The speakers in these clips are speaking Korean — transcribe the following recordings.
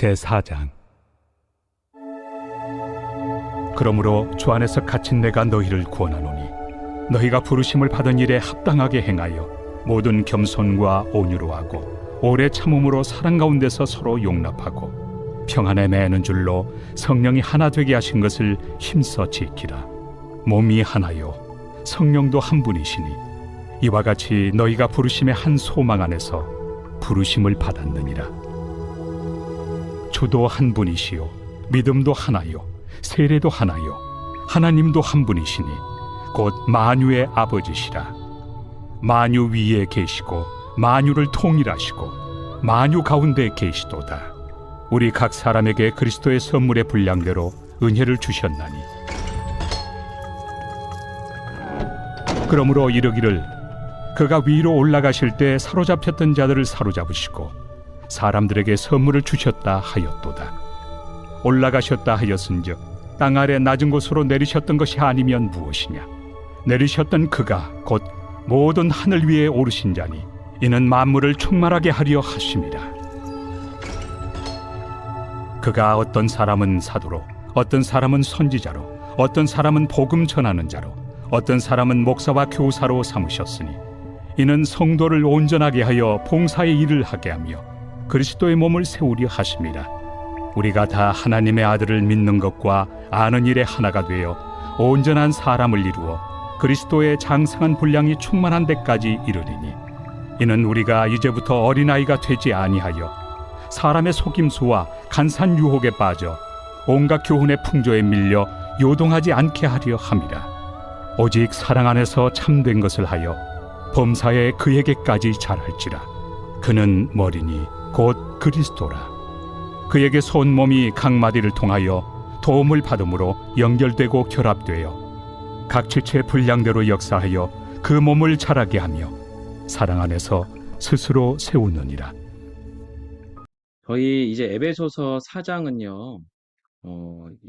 제4장. 그러므로 주 안에서 갇힌 내가 너희를 구원하노니 너희가 부르심을 받은 일에 합당하게 행하여 모든 겸손과 온유로 하고 오래 참음으로 사랑 가운데서 서로 용납하고 평안에 매는 줄로 성령이 하나 되게 하신 것을 힘써 지키라. 몸이 하나요 성령도 한 분이시니 이와 같이 너희가 부르심의 한 소망 안에서 부르심을 받았느니라. 주도 한 분이시요 믿음도 하나요 세례도 하나요 하나님도 한 분이시니 곧 만유의 아버지시라. 만유 위에 계시고 만유를 통일하시고 만유 가운데 계시도다. 우리 각 사람에게 그리스도의 선물의 분량대로 은혜를 주셨나니 그러므로 이르기를 그가 위로 올라가실 때 사로잡혔던 자들을 사로잡으시고 사람들에게 선물을 주셨다 하였도다. 올라가셨다 하였은즉 땅 아래 낮은 곳으로 내리셨던 것이 아니면 무엇이냐. 내리셨던 그가 곧 모든 하늘 위에 오르신 자니 이는 만물을 충만하게 하려 하심이라. 그가 어떤 사람은 사도로 어떤 사람은 선지자로 어떤 사람은 복음 전하는 자로 어떤 사람은 목사와 교사로 삼으셨으니 이는 성도를 온전하게 하여 봉사의 일을 하게 하며 그리스도의 몸을 세우려 하심이라. 우리가 다 하나님의 아들을 믿는 것과 아는 일에 하나가 되어 온전한 사람을 이루어 그리스도의 장성한 분량이 충만한 데까지 이르리니 이는 우리가 이제부터 어린아이가 되지 아니하여 사람의 속임수와 간산 유혹에 빠져 온갖 교훈의 풍조에 밀려 요동하지 않게 하려 함이라. 오직 사랑 안에서 참된 것을 하여 범사에 그에게까지 잘할지라. 그는 머리니 곧 그리스도라. 그에게 온 몸이 각 마디를 통하여 도움을 받음으로 연결되고 결합되어 각 지체의 분량대로 역사하여 그 몸을 자라게 하며 사랑 안에서 스스로 세우느니라. 저희 이제 에베소서 4장은요,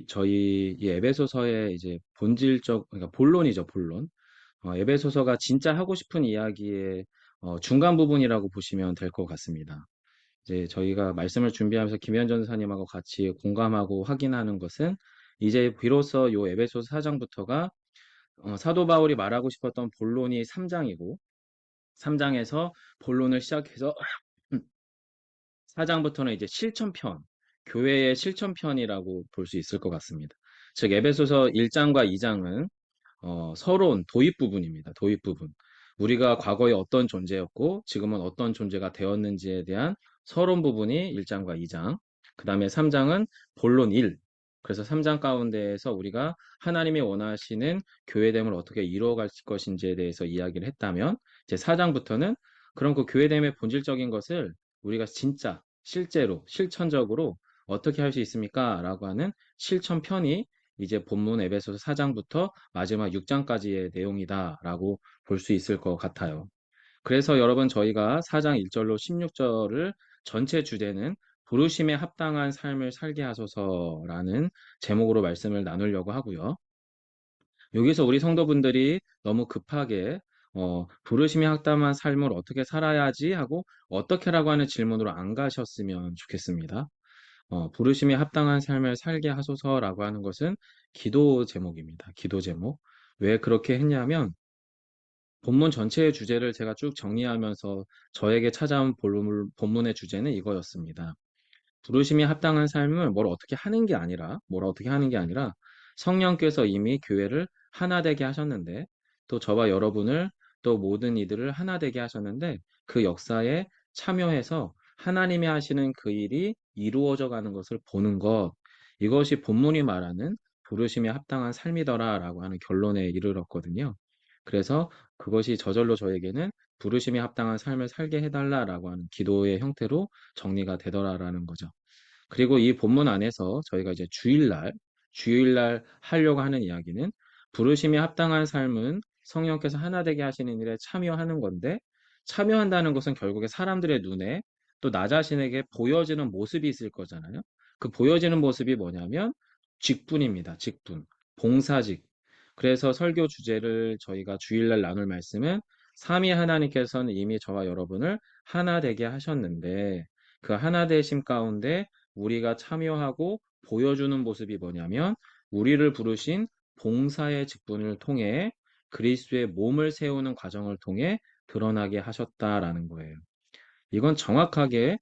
저희 이 에베소서의 이제 본질적, 그러니까 본론이죠, 본론. 에베소서가 진짜 하고 싶은 이야기의 중간 부분이라고 보시면 될 것 같습니다. 이제 저희가 말씀을 준비하면서 김현 전사님하고 같이 공감하고 확인하는 것은 이제 비로소 요 에베소서 4장부터가 사도 바울이 말하고 싶었던 본론이 3장이고 3장에서 본론을 시작해서 4장부터는 이제 실천편, 교회의 실천편이라고 볼 수 있을 것 같습니다. 즉 에베소서 1장과 2장은 서론, 도입 부분입니다. 도입 부분. 우리가 과거에 어떤 존재였고 지금은 어떤 존재가 되었는지에 대한 서론 부분이 1장과 2장. 그 다음에 3장은 본론 1. 그래서 3장 가운데에서 우리가 하나님이 원하시는 교회됨을 어떻게 이루어갈 것인지에 대해서 이야기를 했다면 이제 4장부터는 그럼 그 교회됨의 본질적인 것을 우리가 진짜 실제로 실천적으로 어떻게 할 수 있습니까? 라고 하는 실천편이 이제 본문 에베소서 4장부터 마지막 6장까지의 내용이다 라고 볼 수 있을 것 같아요. 그래서 여러분 저희가 4장 1절로 16절을 전체 주제는 부르심에 합당한 삶을 살게 하소서라는 제목으로 말씀을 나누려고 하고요. 여기서 우리 성도분들이 너무 급하게 부르심에 합당한 삶을 어떻게 살아야지 하고 어떻게라고 하는 질문으로 안 가셨으면 좋겠습니다. 부르심에 합당한 삶을 살게 하소서라고 하는 것은 기도 제목입니다. 기도 제목. 왜 그렇게 했냐면 본문 전체의 주제를 제가 쭉 정리하면서 저에게 찾아온 본문의 주제는 이거였습니다. 부르심에 합당한 삶을 뭘 어떻게 하는 게 아니라 성령께서 이미 교회를 하나 되게 하셨는데 또 저와 여러분을 또 모든 이들을 하나 되게 하셨는데 그 역사에 참여해서 하나님이 하시는 그 일이 이루어져 가는 것을 보는 것, 이것이 본문이 말하는 부르심에 합당한 삶이더라라고 하는 결론에 이르렀거든요. 그래서 그것이 저절로 저에게는 부르심에 합당한 삶을 살게 해달라라고 하는 기도의 형태로 정리가 되더라라는 거죠. 그리고 이 본문 안에서 저희가 이제 주일날 하려고 하는 이야기는 부르심에 합당한 삶은 성령께서 하나 되게 하시는 일에 참여하는 건데 참여한다는 것은 결국에 사람들의 눈에 또 나 자신에게 보여지는 모습이 있을 거잖아요. 그 보여지는 모습이 뭐냐면 직분입니다. 직분. 봉사직. 그래서 설교 주제를 저희가 주일날 나눌 말씀은 삼위 하나님께서는 이미 저와 여러분을 하나 되게 하셨는데 그 하나 되심 가운데 우리가 참여하고 보여주는 모습이 뭐냐면 우리를 부르신 봉사의 직분을 통해 그리스도의 몸을 세우는 과정을 통해 드러나게 하셨다라는 거예요. 이건 정확하게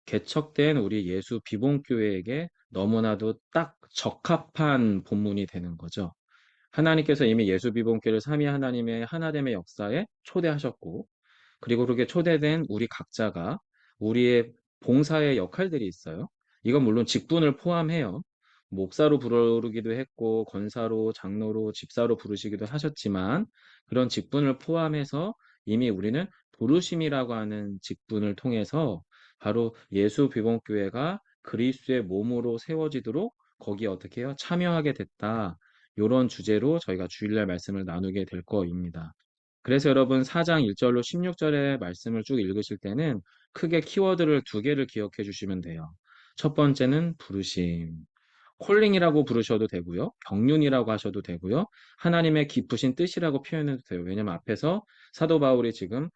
개척된 우리 예수 비봉교회에게 너무나도 딱 적합한 본문이 되는 거죠. 하나님께서 이미 예수 비봉교회를 삼위 하나님의 하나됨의 역사에 초대하셨고, 그리고 그렇게 초대된 우리 각자가 우리의 봉사의 역할들이 있어요. 이건 물론 직분을 포함해요. 목사로 부르기도 했고, 권사로, 장로로, 집사로 부르시기도 하셨지만, 그런 직분을 포함해서 이미 우리는 부르심이라고 하는 직분을 통해서 바로 예수 비봉교회가 그리스도의 몸으로 세워지도록 거기에 어떻게 해요? 참여하게 됐다. 이런 주제로 저희가 주일날 말씀을 나누게 될 거입니다. 그래서 여러분 4장 1절로 16절의 말씀을 쭉 읽으실 때는 크게 키워드를 두 개를 기억해 주시면 돼요. 첫 번째는 부르심. 콜링이라고 부르셔도 되고요. 경륜이라고 하셔도 되고요. 하나님의 깊으신 뜻이라고 표현해도 돼요. 왜냐면 앞에서 사도 바울이 지금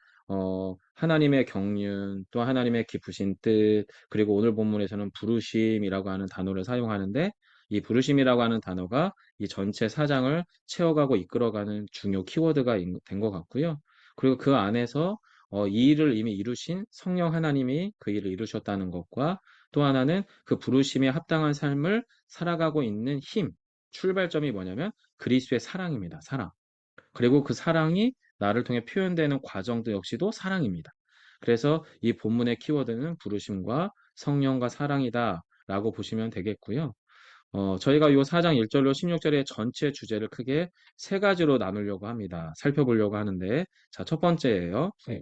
하나님의 경륜, 또 하나님의 깊으신 뜻, 그리고 오늘 본문에서는 부르심이라고 하는 단어를 사용하는데 이 부르심이라고 하는 단어가 이 전체 사장을 채워가고 이끌어가는 중요 키워드가 된 것 같고요. 그리고 그 안에서 이 일을 이미 이루신 성령 하나님이 그 일을 이루셨다는 것과 또 하나는 그 부르심에 합당한 삶을 살아가고 있는 힘, 출발점이 뭐냐면 그리스도의 사랑입니다. 사랑. 그리고 그 사랑이 나를 통해 표현되는 과정도 역시도 사랑입니다. 그래서 이 본문의 키워드는 부르심과 성령과 사랑이다 라고 보시면 되겠고요. 저희가 이 4장 1절로 16절의 전체 주제를 크게 세 가지로 나누려고 합니다. 살펴보려고 하는데, 자, 첫 번째예요. 네.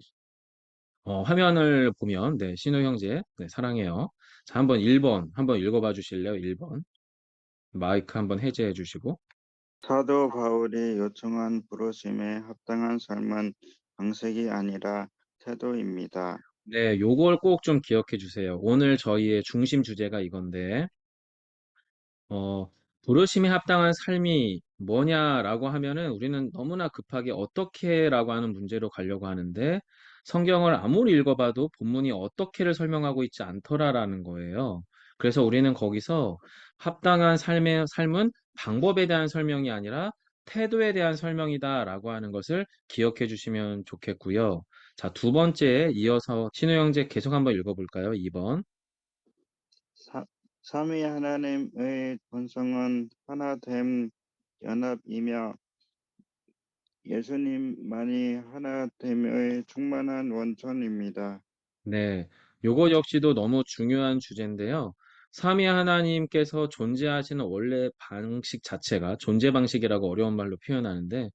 화면을 보면, 네, 신우 형제, 네, 사랑해요. 자, 한번 1번, 한번 읽어봐 주실래요? 1번. 마이크 한번 해제해 주시고. 사도 바울이 요청한 부르심에 합당한 삶은 방식이 아니라 태도입니다. 네, 요걸 꼭 좀 기억해 주세요. 오늘 저희의 중심 주제가 이건데, 어, 부르심에 합당한 삶이 뭐냐라고 하면은 우리는 너무나 급하게 어떻게라고 하는 문제로 가려고 하는데 성경을 아무리 읽어봐도 본문이 어떻게를 설명하고 있지 않더라라는 거예요. 그래서 우리는 거기서 합당한 삶은 방법에 대한 설명이 아니라 태도에 대한 설명이다라고 하는 것을 기억해 주시면 좋겠고요. 자, 두 번째에 이어서 신우 형제 계속 한번 읽어볼까요? 2번. 삼위 하나님의 본성은 하나됨 연합이며 예수님만이 하나됨의 충만한 원천입니다. 네, 요거 역시도 너무 중요한 주제인데요. 삼위 하나님께서 존재하시는 원래 방식 자체가 존재 방식이라고 어려운 말로 표현하는데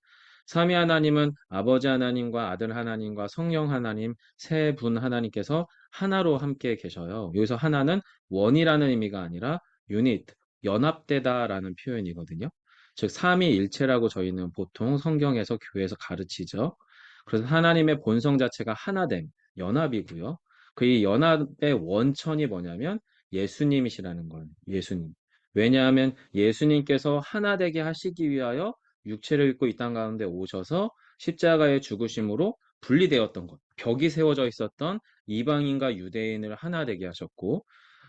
삼위 하나님은 아버지 하나님과 아들 하나님과 성령 하나님 세 분 하나님께서 하나로 함께 계셔요. 여기서 하나는 원이라는 의미가 아니라 유닛, 연합되다라는 표현이거든요. 즉 삼위일체라고 저희는 보통 성경에서 교회에서 가르치죠. 그래서 하나님의 본성 자체가 하나됨, 연합이고요. 그 이 연합의 원천이 뭐냐면 예수님이시라는 거예요. 예수님. 왜냐하면 예수님께서 하나 되게 하시기 위하여 육체를 입고 이 땅 가운데 오셔서 십자가의 죽으심으로 분리되었던 것. 벽이 세워져 있었던 이방인과 유대인을 하나 되게 하셨고,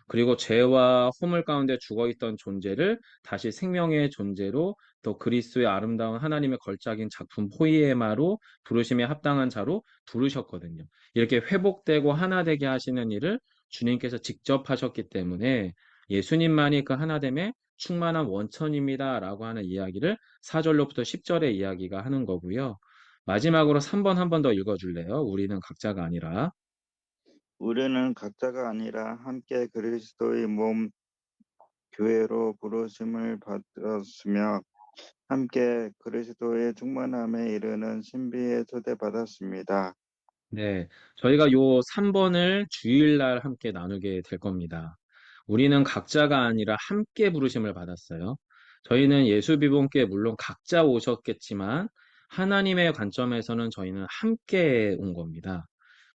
그리고 죄와 허물 가운데 죽어있던 존재를 다시 생명의 존재로 또 그리스도의 아름다운 하나님의 걸작인 작품 포이에마로 부르심에 합당한 자로 부르셨거든요. 이렇게 회복되고 하나 되게 하시는 일을 주님께서 직접 하셨기 때문에 예수님만이 그 하나됨의 충만한 원천입니다라고 하는 이야기를 4절로부터 10절의 이야기가 하는 거고요. 마지막으로 3번 한 번 더 읽어줄래요? 우리는 각자가 아니라. 우리는 각자가 아니라 함께 그리스도의 몸 교회로 부르심을 받았으며 함께 그리스도의 충만함에 이르는 신비에 초대받았습니다. 네, 저희가 요 3번을 주일날 함께 나누게 될 겁니다. 우리는 각자가 아니라 함께 부르심을 받았어요. 저희는 예수 비봉교회 물론 각자 오셨겠지만 하나님의 관점에서는 저희는 함께 온 겁니다.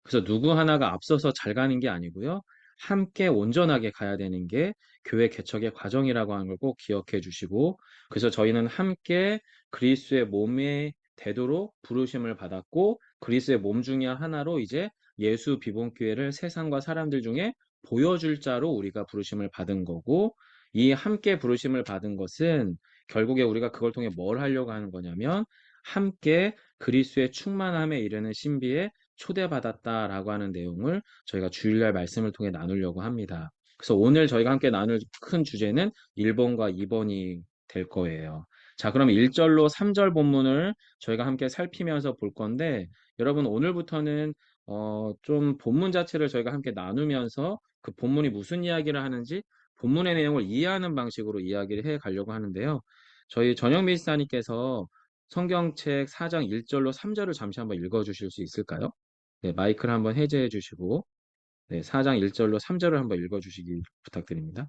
그래서 누구 하나가 앞서서 잘 가는 게 아니고요. 함께 온전하게 가야 되는 게 교회 개척의 과정이라고 하는 걸 꼭 기억해 주시고, 그래서 저희는 함께 그리스도의 몸이 되도록 부르심을 받았고, 그리스도의 몸 중에 하나로 이제 예수 비봉교회를 세상과 사람들 중에 보여줄 자로 우리가 부르심을 받은 거고, 이 함께 부르심을 받은 것은 결국에 우리가 그걸 통해 뭘 하려고 하는 거냐면 함께 그리스도의 충만함에 이르는 신비에 초대받았다라고 하는 내용을 저희가 주일날 말씀을 통해 나누려고 합니다. 그래서 오늘 저희가 함께 나눌 큰 주제는 1번과 2번이 될 거예요. 자, 그럼 1절로 3절 본문을 저희가 함께 살피면서 볼 건데, 여러분 오늘부터는 좀 본문 자체를 저희가 함께 나누면서 그 본문이 무슨 이야기를 하는지 본문의 내용을 이해하는 방식으로 이야기를 해 가려고 하는데요. 저희 전영미 지사님께서 성경책 4장 1절로 3절을 잠시 한번 읽어 주실 수 있을까요? 네, 마이크를 한번 해제해 주시고, 네, 4장 1절로 3절을 한번 읽어 주시기 부탁드립니다.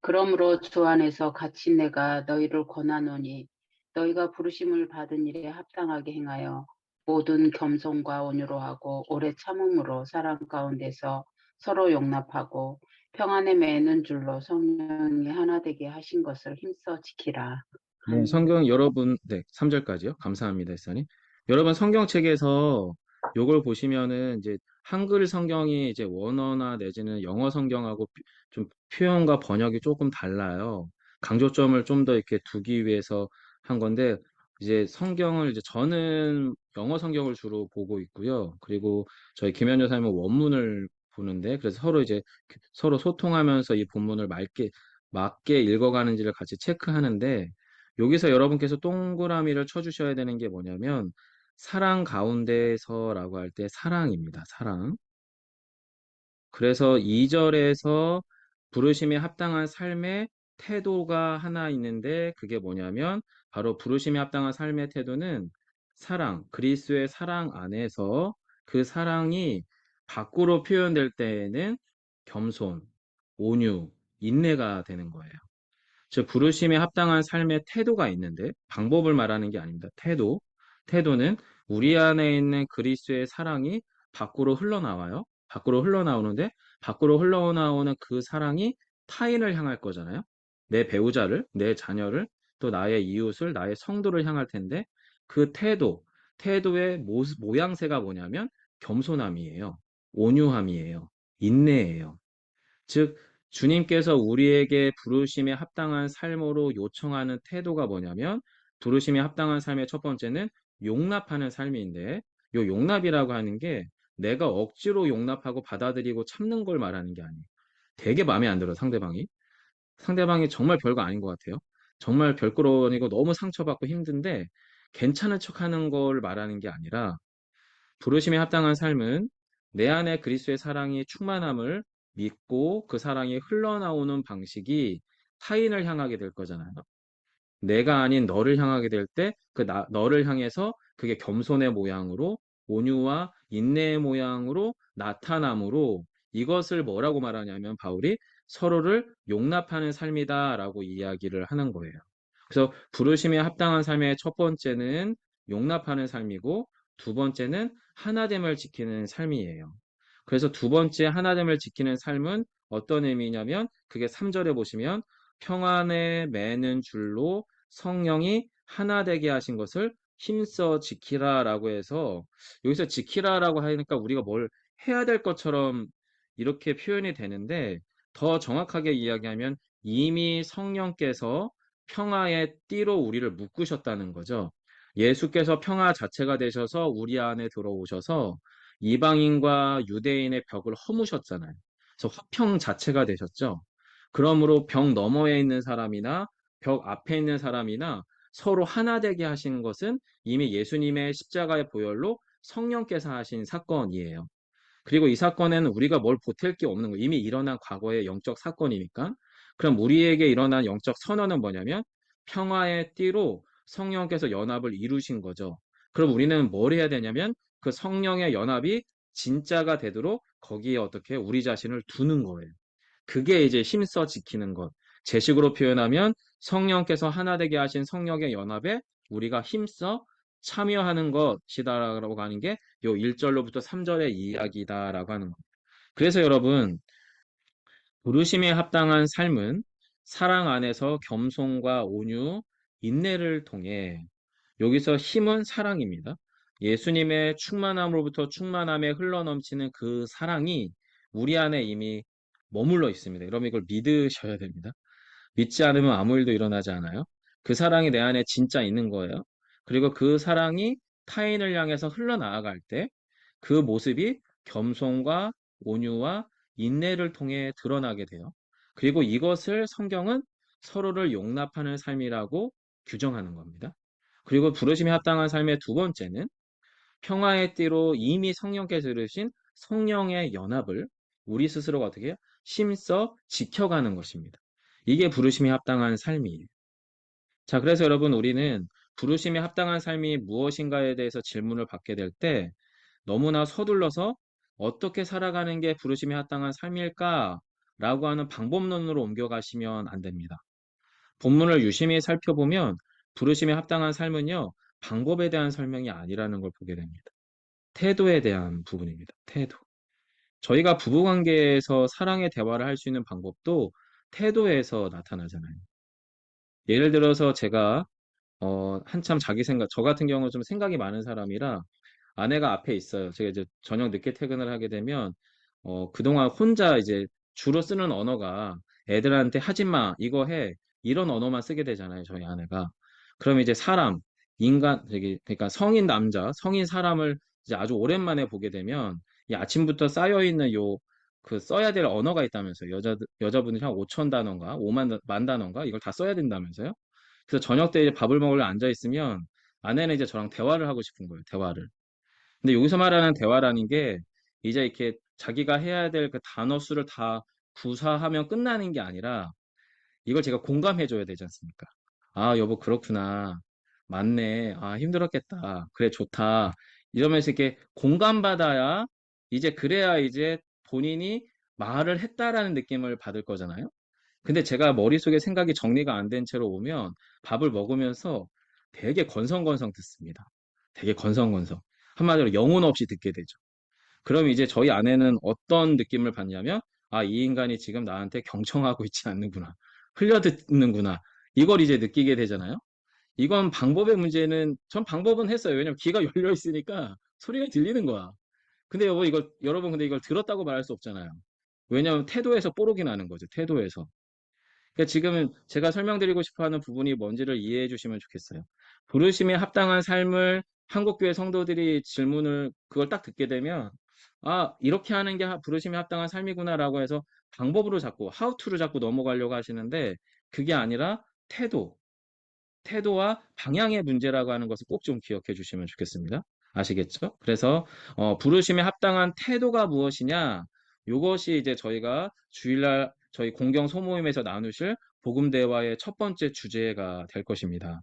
그러므로 주 안에서 같이 내가 너희를 권하노니 너희가 부르심을 받은 일에 합당하게 행하여 모든 겸손과 온유로 하고 오래 참음으로 사랑 가운데서 서로 용납하고 평안에 매는 줄로 성령이 하나 되게 하신 것을 힘써 지키라. 네, 성경 여러분, 네, 3절까지요. 감사합니다, 이사님. 여러분 성경책에서 요걸 보시면은 이제 한글 성경이 이제 원어나 내지는 영어 성경하고 좀 표현과 번역이 조금 달라요. 강조점을 좀 더 이렇게 두기 위해서 한 건데, 이제 성경을 이제 저는 영어 성경을 주로 보고 있고요. 그리고 저희 김현여사님은 원문을 보는데, 그래서 서로 이제 서로 소통하면서 이 본문을 맞게 읽어가는지를 같이 체크하는데, 여기서 여러분께서 동그라미를 쳐주셔야 되는 게 뭐냐면 사랑 가운데서라고 할 때 사랑입니다. 사랑. 그래서 2절에서 부르심에 합당한 삶의 태도가 하나 있는데 그게 뭐냐면 바로 부르심에 합당한 삶의 태도는 사랑, 그리스도의 사랑 안에서 그 사랑이 밖으로 표현될 때에는 겸손, 온유, 인내가 되는 거예요. 즉 부르심에 합당한 삶의 태도가 있는데 방법을 말하는 게 아닙니다. 태도는 우리 안에 있는 그리스도의 사랑이 밖으로 흘러나와요. 밖으로 흘러나오는데 밖으로 흘러나오는 그 사랑이 타인을 향할 거잖아요. 내 배우자를, 내 자녀를, 또 나의 이웃을, 나의 성도를 향할 텐데 그 태도의 모양새가 뭐냐면 겸손함이에요. 온유함이에요. 인내예요. 즉, 주님께서 우리에게 부르심에 합당한 삶으로 요청하는 태도가 뭐냐면, 부르심에 합당한 삶의 첫 번째는 용납하는 삶인데, 요 용납이라고 하는 게 내가 억지로 용납하고 받아들이고 참는 걸 말하는 게 아니에요. 되게 마음에 안 들어요, 상대방이. 상대방이 정말 별거 아닌 것 같아요. 정말 별거로 아니고 너무 상처받고 힘든데, 괜찮은 척 하는 걸 말하는 게 아니라, 부르심에 합당한 삶은 내 안에 그리스도의 사랑이 충만함을 믿고 그 사랑이 흘러나오는 방식이 타인을 향하게 될 거잖아요. 내가 아닌 너를 향하게 될 때 너를 향해서 그게 겸손의 모양으로 온유와 인내의 모양으로 나타남으로 이것을 뭐라고 말하냐면 바울이 서로를 용납하는 삶이다라고 이야기를 하는 거예요. 그래서 부르심에 합당한 삶의 첫 번째는 용납하는 삶이고 두 번째는 하나됨을 지키는 삶이에요. 그래서 두 번째 하나됨을 지키는 삶은 어떤 의미냐면 그게 3절에 보시면 평안에 매는 줄로 성령이 하나 되게 하신 것을 힘써 지키라라고 해서 여기서 지키라라고 하니까 우리가 뭘 해야 될 것처럼 이렇게 표현이 되는데 더 정확하게 이야기하면 이미 성령께서 평화의 띠로 우리를 묶으셨다는 거죠. 예수께서 평화 자체가 되셔서 우리 안에 들어오셔서 이방인과 유대인의 벽을 허무셨잖아요. 그래서 화평 자체가 되셨죠. 그러므로 벽 너머에 있는 사람이나 벽 앞에 있는 사람이나 서로 하나 되게 하신 것은 이미 예수님의 십자가의 보혈로 성령께서 하신 사건이에요. 그리고 이 사건에는 우리가 뭘 보탤 게 없는 거예요. 이미 일어난 과거의 영적 사건이니까. 그럼 우리에게 일어난 영적 선언은 뭐냐면 평화의 띠로 성령께서 연합을 이루신 거죠. 그럼 우리는 뭘 해야 되냐면 그 성령의 연합이 진짜가 되도록 거기에 어떻게 우리 자신을 두는 거예요. 그게 이제 힘써 지키는 것. 제식으로 표현하면 성령께서 하나 되게 하신 성령의 연합에 우리가 힘써 참여하는 것이다라고 하는 게 요 1절로부터 3절의 이야기다라고 하는 것. 그래서 여러분, 부르심에 합당한 삶은 사랑 안에서 겸손과 온유, 인내를 통해 여기서 힘은 사랑입니다. 예수님의 충만함으로부터 충만함에 흘러넘치는 그 사랑이 우리 안에 이미 머물러 있습니다. 여러분 이걸 믿으셔야 됩니다. 믿지 않으면 아무 일도 일어나지 않아요. 그 사랑이 내 안에 진짜 있는 거예요. 그리고 그 사랑이 타인을 향해서 흘러나아갈 때 그 모습이 겸손과 온유와 인내를 통해 드러나게 돼요. 그리고 이것을 성경은 서로를 용납하는 삶이라고 규정하는 겁니다. 그리고 부르심에 합당한 삶의 두 번째는 평화의 띠로 이미 성령께서 이루신 성령의 연합을 우리 스스로가 어떻게 해요? 심써 지켜가는 것입니다. 이게 부르심에 합당한 삶이에요. 자, 그래서 여러분 우리는 부르심에 합당한 삶이 무엇인가에 대해서 질문을 받게 될 때 너무나 서둘러서 어떻게 살아가는 게 부르심에 합당한 삶일까? 라고 하는 방법론으로 옮겨가시면 안 됩니다. 본문을 유심히 살펴보면 부르심에 합당한 삶은요, 방법에 대한 설명이 아니라는 걸 보게 됩니다. 태도에 대한 부분입니다. 태도. 저희가 부부관계에서 사랑의 대화를 할 수 있는 방법도 태도에서 나타나잖아요. 예를 들어서 제가 한참 저 같은 경우는 좀 생각이 많은 사람이라 아내가 앞에 있어요. 제가 이제 저녁 늦게 퇴근을 하게 되면 그동안 혼자 이제 주로 쓰는 언어가 애들한테 하지 마, 이거 해, 이런 언어만 쓰게 되잖아요. 저희 아내가. 그럼 이제 그러니까 성인 남자, 성인 사람을 이제 아주 오랜만에 보게 되면 이 아침부터 쌓여 있는 그 써야 될 언어가 있다면서요. 여자분들이 한 5천 단어인가, 5만 단어인가 이걸 다 써야 된다면서요. 그래서 저녁 때 이제 밥을 먹으러 앉아 있으면 아내는 이제 저랑 대화를 하고 싶은 거예요. 대화를. 근데 여기서 말하는 대화라는 게 이제 이렇게 자기가 해야 될 그 단어 수를 다 구사하면 끝나는 게 아니라 이걸 제가 공감해 줘야 되지 않습니까? 아, 여보, 그렇구나. 맞네. 아, 힘들었겠다. 그래, 좋다. 이러면서 이렇게 공감받아야 그래야 이제 본인이 말을 했다라는 느낌을 받을 거잖아요. 근데 제가 머릿속에 생각이 정리가 안 된 채로 오면 밥을 먹으면서 되게 건성건성 듣습니다. 되게 건성건성. 한마디로 영혼 없이 듣게 되죠. 그럼 이제 저희 아내는 어떤 느낌을 받냐면, 아, 이 인간이 지금 나한테 경청하고 있지 않는구나. 흘려듣는구나. 이걸 이제 느끼게 되잖아요. 이건 방법의 문제는, 전 방법은 했어요. 왜냐면 귀가 열려 있으니까 소리가 들리는 거야. 근데 여러분, 근데 이걸 들었다고 말할 수 없잖아요. 왜냐면 태도에서 뽀록이 나는 거죠. 태도에서. 그러니까 지금은 제가 설명드리고 싶어 하는 부분이 뭔지를 이해해 주시면 좋겠어요. 부르심에 합당한 삶을 한국교회 성도들이 그걸 딱 듣게 되면, 아, 이렇게 하는 게 부르심에 합당한 삶이구나라고 해서 방법으로 자꾸, how to를 자꾸 넘어가려고 하시는데, 그게 아니라 태도와 방향의 문제라고 하는 것을 꼭 좀 기억해 주시면 좋겠습니다. 아시겠죠? 그래서 부르심에 합당한 태도가 무엇이냐? 요것이 이제 저희가 주일날 저희 공경 소모임에서 나누실 복음 대화의 첫 번째 주제가 될 것입니다.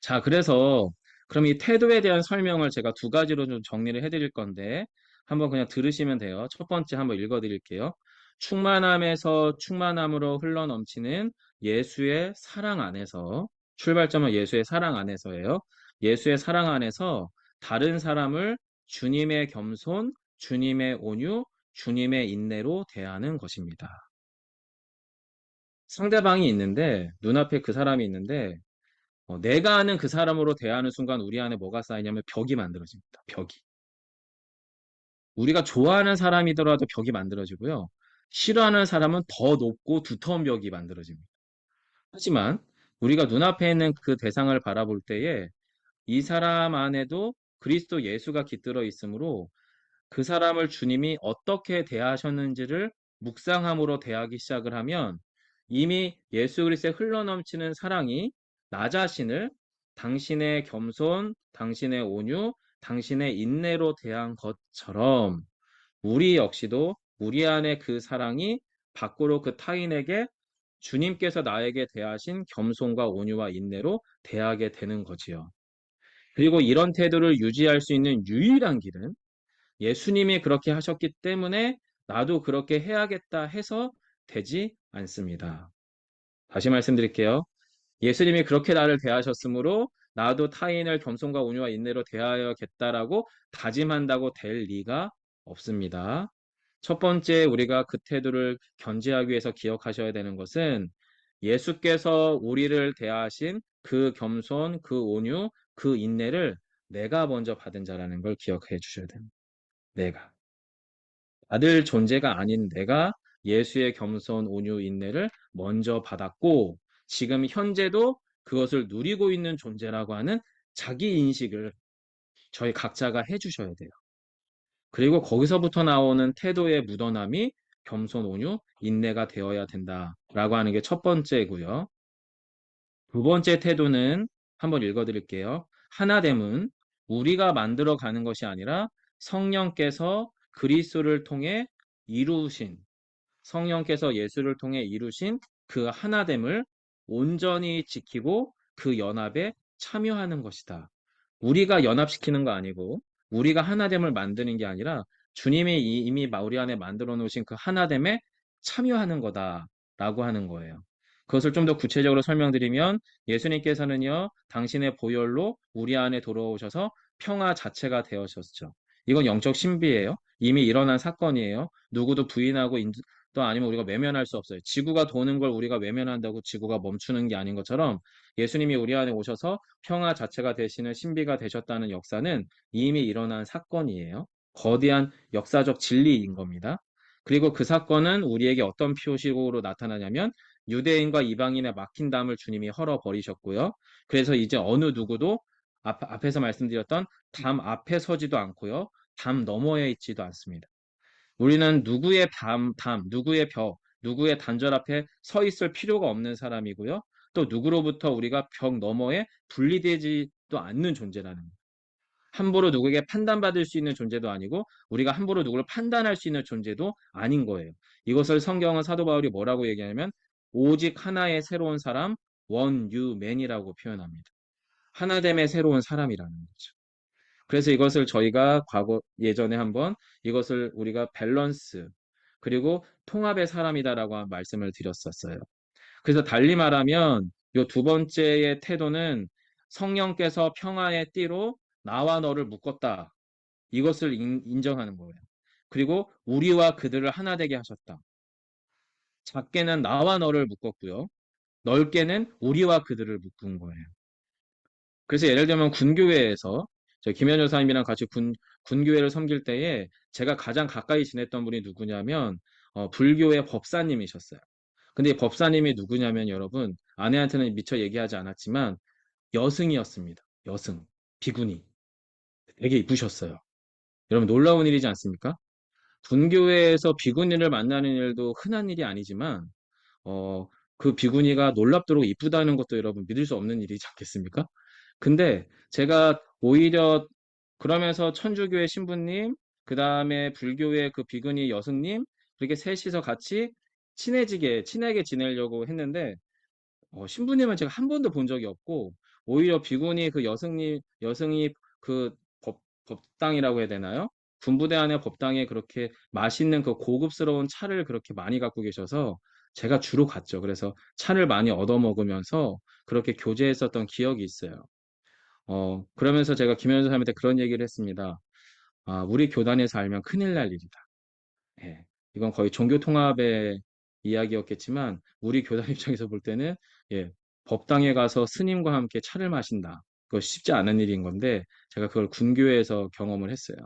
자, 그래서 그럼 이 태도에 대한 설명을 제가 두 가지로 좀 정리를 해드릴 건데 한번 그냥 들으시면 돼요. 첫 번째 한번 읽어드릴게요. 충만함에서 충만함으로 흘러넘치는 예수의 사랑 안에서, 출발점은 예수의 사랑 안에서예요. 예수의 사랑 안에서 다른 사람을 주님의 겸손, 주님의 온유, 주님의 인내로 대하는 것입니다. 상대방이 있는데, 눈앞에 그 사람이 있는데 내가 아는 그 사람으로 대하는 순간 우리 안에 뭐가 쌓이냐면 벽이 만들어집니다. 벽이. 우리가 좋아하는 사람이더라도 벽이 만들어지고요. 싫어하는 사람은 더 높고 두터운 벽이 만들어집니다. 하지만 우리가 눈앞에 있는 그 대상을 바라볼 때에 이 사람 안에도 그리스도 예수가 깃들어 있으므로 그 사람을 주님이 어떻게 대하셨는지를 묵상함으로 대하기 시작을 하면 이미 예수 그리스도의 흘러넘치는 사랑이 나 자신을 당신의 겸손, 당신의 온유, 당신의 인내로 대한 것처럼 우리 역시도 우리 안에 그 사랑이 밖으로 그 타인에게 주님께서 나에게 대하신 겸손과 온유와 인내로 대하게 되는 거지요. 그리고 이런 태도를 유지할 수 있는 유일한 길은 예수님이 그렇게 하셨기 때문에 나도 그렇게 해야겠다 해서 되지 않습니다. 다시 말씀드릴게요. 예수님이 그렇게 나를 대하셨으므로 나도 타인을 겸손과 온유와 인내로 대하여야겠다라고 다짐한다고 될 리가 없습니다. 첫 번째 우리가 그 태도를 견지하기 위해서 기억하셔야 되는 것은 예수께서 우리를 대하신 그 겸손, 그 온유, 그 인내를 내가 먼저 받은 자라는 걸 기억해 주셔야 됩니다. 내가. 아들 존재가 아닌 내가 예수의 겸손, 온유, 인내를 먼저 받았고 지금 현재도 그것을 누리고 있는 존재라고 하는 자기 인식을 저희 각자가 해주셔야 돼요. 그리고 거기서부터 나오는 태도의 묻어남이 겸손, 온유, 인내가 되어야 된다라고 하는 게 첫 번째고요. 두 번째 태도는 한번 읽어드릴게요. 하나됨은 우리가 만들어 가는 것이 아니라 성령께서 그리스도를 통해 이루신 성령께서 예수를 통해 이루신 그 하나됨을 온전히 지키고 그 연합에 참여하는 것이다. 우리가 연합시키는 거 아니고 우리가 하나됨을 만드는 게 아니라 주님이 이미 우리 안에 만들어 놓으신 그 하나됨에 참여하는 거다라고 하는 거예요. 그것을 좀 더 구체적으로 설명드리면 예수님께서는요, 당신의 보혈로 우리 안에 들어오셔서 평화 자체가 되어셨죠. 이건 영적 신비예요. 이미 일어난 사건이에요. 누구도 부인하고 또 아니면 우리가 외면할 수 없어요. 지구가 도는 걸 우리가 외면한다고 지구가 멈추는 게 아닌 것처럼 예수님이 우리 안에 오셔서 평화 자체가 되시는 신비가 되셨다는 역사는 이미 일어난 사건이에요. 거대한 역사적 진리인 겁니다. 그리고 그 사건은 우리에게 어떤 표식으로 나타나냐면 유대인과 이방인의 막힌 담을 주님이 헐어버리셨고요. 그래서 이제 어느 누구도 앞에서 말씀드렸던 담 앞에 서지도 않고요. 담 너머에 있지도 않습니다. 우리는 누구의 누구의 벽, 누구의 단절 앞에 서 있을 필요가 없는 사람이고요. 또 누구로부터 우리가 벽 너머에 분리되지도 않는 존재라는 거예요. 함부로 누구에게 판단받을 수 있는 존재도 아니고 우리가 함부로 누구를 판단할 수 있는 존재도 아닌 거예요. 이것을 성경은 사도 바울이 뭐라고 얘기하냐면 오직 하나의 새로운 사람, 원 뉴 맨이라고 표현합니다. 하나됨의 새로운 사람이라는 거죠. 그래서 이것을 저희가 예전에 한번 이것을 우리가 밸런스 그리고 통합의 사람이다라고 말씀을 드렸었어요. 그래서 달리 말하면 이 두 번째의 태도는 성령께서 평화의 띠로 나와 너를 묶었다. 이것을 인정하는 거예요. 그리고 우리와 그들을 하나 되게 하셨다. 작게는 나와 너를 묶었고요. 넓게는 우리와 그들을 묶은 거예요. 그래서 예를 들면 군교회에서 저 김현 여사님이랑 같이 군교회를 섬길 때에 제가 가장 가까이 지냈던 분이 누구냐면 불교의 법사님이셨어요. 근데 이 법사님이 누구냐면 여러분 아내한테는 미처 얘기하지 않았지만 여승이었습니다. 여승, 비구니. 되게 이쁘셨어요. 여러분 놀라운 일이지 않습니까? 군교회에서 비구니를 만나는 일도 흔한 일이 아니지만 그 비구니가 놀랍도록 이쁘다는 것도 여러분 믿을 수 없는 일이지 않겠습니까? 근데 제가 오히려 그러면서 천주교회 신부님, 그 다음에 불교의 그 비구니 여승님, 그렇게 셋이서 같이 친하게 지내려고 했는데, 신부님은 제가 한 번도 본 적이 없고, 오히려 비구니 그 여승이 그 법당이라고 해야 되나요? 군부대 안에 법당에 그렇게 맛있는 그 고급스러운 차를 그렇게 많이 갖고 계셔서 제가 주로 갔죠. 그래서 차를 많이 얻어 먹으면서 그렇게 교제했었던 기억이 있어요. 그러면서 제가 김현수 사람한테 그런 얘기를 했습니다. 아, 우리 교단에서 알면 큰일 날 일이다. 예, 이건 거의 종교 통합의 이야기였겠지만 우리 교단 입장에서 볼 때는 예, 법당에 가서 스님과 함께 차를 마신다. 그거 쉽지 않은 일인 건데 제가 그걸 군교회에서 경험을 했어요.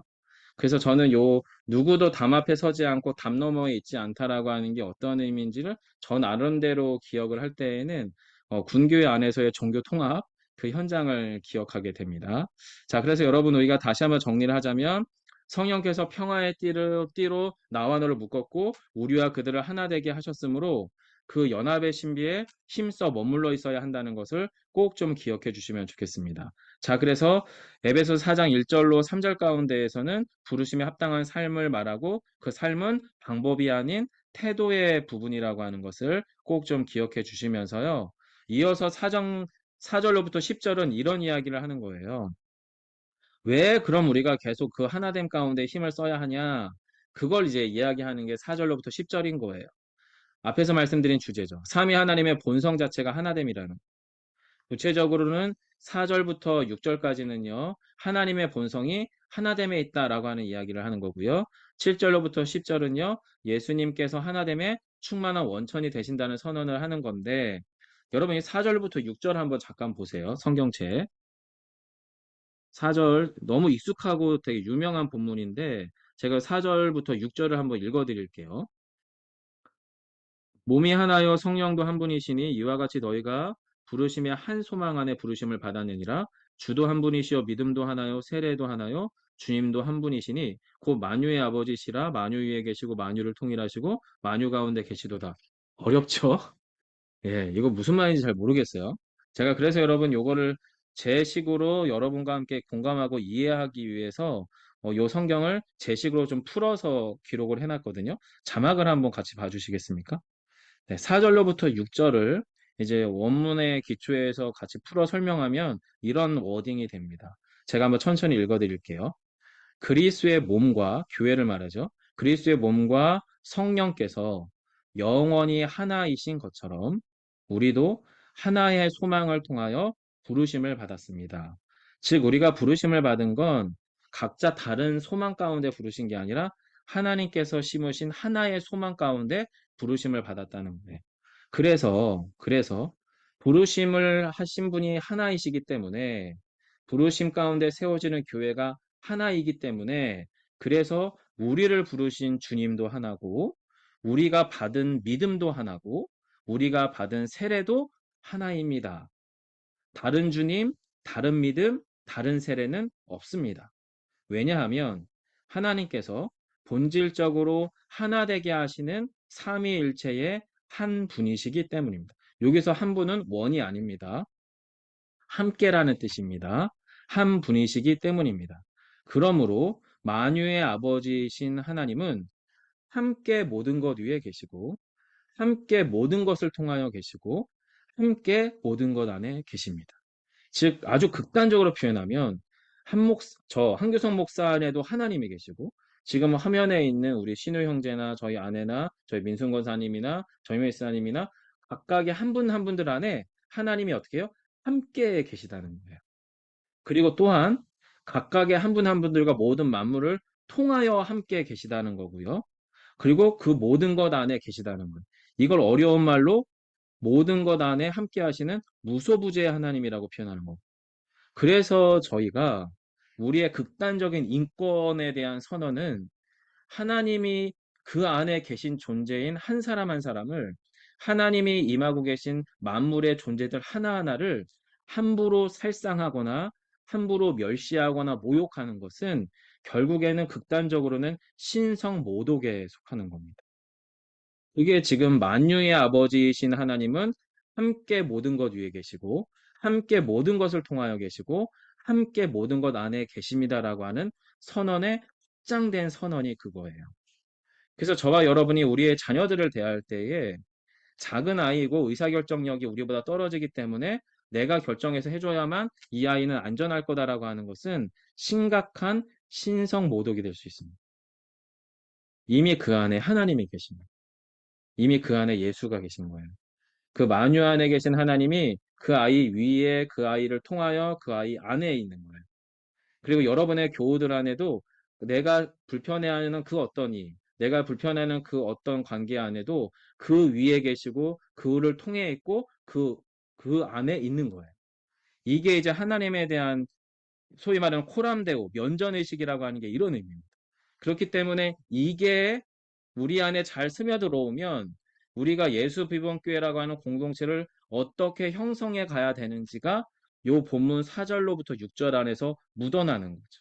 그래서 저는 누구도 담 앞에 서지 않고 담 너머에 있지 않다라고 하는 게 어떤 의미인지를 저 나름대로 기억을 할 때에는 군교회 안에서의 종교 통합 그 현장을 기억하게 됩니다. 자, 그래서 여러분 우리가 다시 한번 정리를 하자면 성령께서 평화의 띠로 나와 너를 묶었고 우리와 그들을 하나 되게 하셨으므로 그 연합의 신비에 힘써 머물러 있어야 한다는 것을 꼭 좀 기억해 주시면 좋겠습니다. 자, 그래서 에베소 4장 1절로 3절 가운데에서는 부르심에 합당한 삶을 말하고 그 삶은 방법이 아닌 태도의 부분이라고 하는 것을 꼭 좀 기억해 주시면서요. 이어서 4절로부터 10절은 이런 이야기를 하는 거예요. 왜 그럼 우리가 계속 그 하나됨 가운데 힘을 써야 하냐? 그걸 이제 이야기하는 게 4절로부터 10절인 거예요. 앞에서 말씀드린 주제죠. 삼위 하나님의 본성 자체가 하나됨이라는. 구체적으로는 4절부터 6절까지는요. 하나님의 본성이 하나됨에 있다라고 하는 이야기를 하는 거고요. 7절로부터 10절은요. 예수님께서 하나됨에 충만한 원천이 되신다는 선언을 하는 건데 여러분이 4절부터 6절 한번 잠깐 보세요. 성경책. 4절 너무 익숙하고 되게 유명한 본문인데 제가 4절부터 6절을 한번 읽어드릴게요. 몸이 하나요 성령도 한 분이시니 이와 같이 너희가 부르심의 한 소망 안에 부르심을 받았느니라. 주도 한 분이시요 믿음도 하나요 세례도 하나요 주님도 한 분이시니 곧 만유의 아버지시라. 만유 위에 계시고 만유를 통일하시고 만유 가운데 계시도다. 어렵죠? 예, 이거 무슨 말인지 잘 모르겠어요. 제가 그래서 여러분 요거를 제 식으로 여러분과 함께 공감하고 이해하기 위해서 요 성경을 제 식으로 좀 풀어서 기록을 해놨거든요. 자막을 한번 같이 봐주시겠습니까? 네, 4절로부터 6절을 이제 원문의 기초에서 같이 풀어 설명하면 이런 워딩이 됩니다. 제가 한번 천천히 읽어드릴게요. 그리스도의 몸과 교회를 말하죠. 그리스도의 몸과 성령께서 영원히 하나이신 것처럼 우리도 하나의 소망을 통하여 부르심을 받았습니다. 즉 우리가 부르심을 받은 건 각자 다른 소망 가운데 부르신 게 아니라 하나님께서 심으신 하나의 소망 가운데 부르심을 받았다는 거예요. 그래서 부르심을 하신 분이 하나이시기 때문에 부르심 가운데 세워지는 교회가 하나이기 때문에 그래서 우리를 부르신 주님도 하나고 우리가 받은 믿음도 하나고 우리가 받은 세례도 하나입니다. 다른 주님, 다른 믿음, 다른 세례는 없습니다. 왜냐하면 하나님께서 본질적으로 하나 되게 하시는 삼위일체의 한 분이시기 때문입니다. 여기서 한 분은 원이 아닙니다. 함께라는 뜻입니다. 한 분이시기 때문입니다. 그러므로 만유의 아버지이신 하나님은 함께 모든 것 위에 계시고 함께 모든 것을 통하여 계시고 함께 모든 것 안에 계십니다. 즉 아주 극단적으로 표현하면 한교성 목사 안에도 하나님이 계시고 지금 화면에 있는 우리 신우 형제나 저희 아내나 저희 민순 권사님이나 저희 목사님이나 각각의 한 분 한 분들 안에 하나님이 어떻게 해요? 함께 계시다는 거예요. 그리고 또한 각각의 한 분 한 분들과 모든 만물을 통하여 함께 계시다는 거고요. 그리고 그 모든 것 안에 계시다는 거예요. 이걸 어려운 말로 모든 것 안에 함께 하시는 무소부재의 하나님이라고 표현하는 거고. 그래서 저희가 우리의 극단적인 인권에 대한 선언은 하나님이 그 안에 계신 존재인 한 사람 한 사람을 하나님이 임하고 계신 만물의 존재들 하나하나를 함부로 살상하거나 함부로 멸시하거나 모욕하는 것은 결국에는 극단적으로는 신성 모독에 속하는 겁니다. 이게 지금 만유의 아버지이신 하나님은 함께 모든 것 위에 계시고 함께 모든 것을 통하여 계시고 함께 모든 것 안에 계십니다라고 하는 선언의 확장된 선언이 그거예요. 그래서 저와 여러분이 우리의 자녀들을 대할 때에 작은 아이이고 의사결정력이 우리보다 떨어지기 때문에 내가 결정해서 해줘야만 이 아이는 안전할 거다라고 하는 것은 심각한 신성 모독이 될 수 있습니다. 이미 그 안에 하나님이 계십니다. 이미 그 안에 예수가 계신 거예요. 그 만유 안에 계신 하나님이 그 아이 위에 그 아이를 통하여 그 아이 안에 있는 거예요. 그리고 여러분의 교우들 안에도 내가 불편해하는 그 어떤 이, 내가 불편해하는 그 어떤 관계 안에도 그 위에 계시고 그를 통해 있고 그 안에 있는 거예요. 이게 이제 하나님에 대한 소위 말하는 코람데오, 면전의식이라고 하는 게 이런 의미입니다. 그렇기 때문에 이게 우리 안에 잘 스며들어오면 우리가 예수 비번교회라고 하는 공동체를 어떻게 형성해 가야 되는지가 요 본문 4절로부터 6절 안에서 묻어나는 거죠.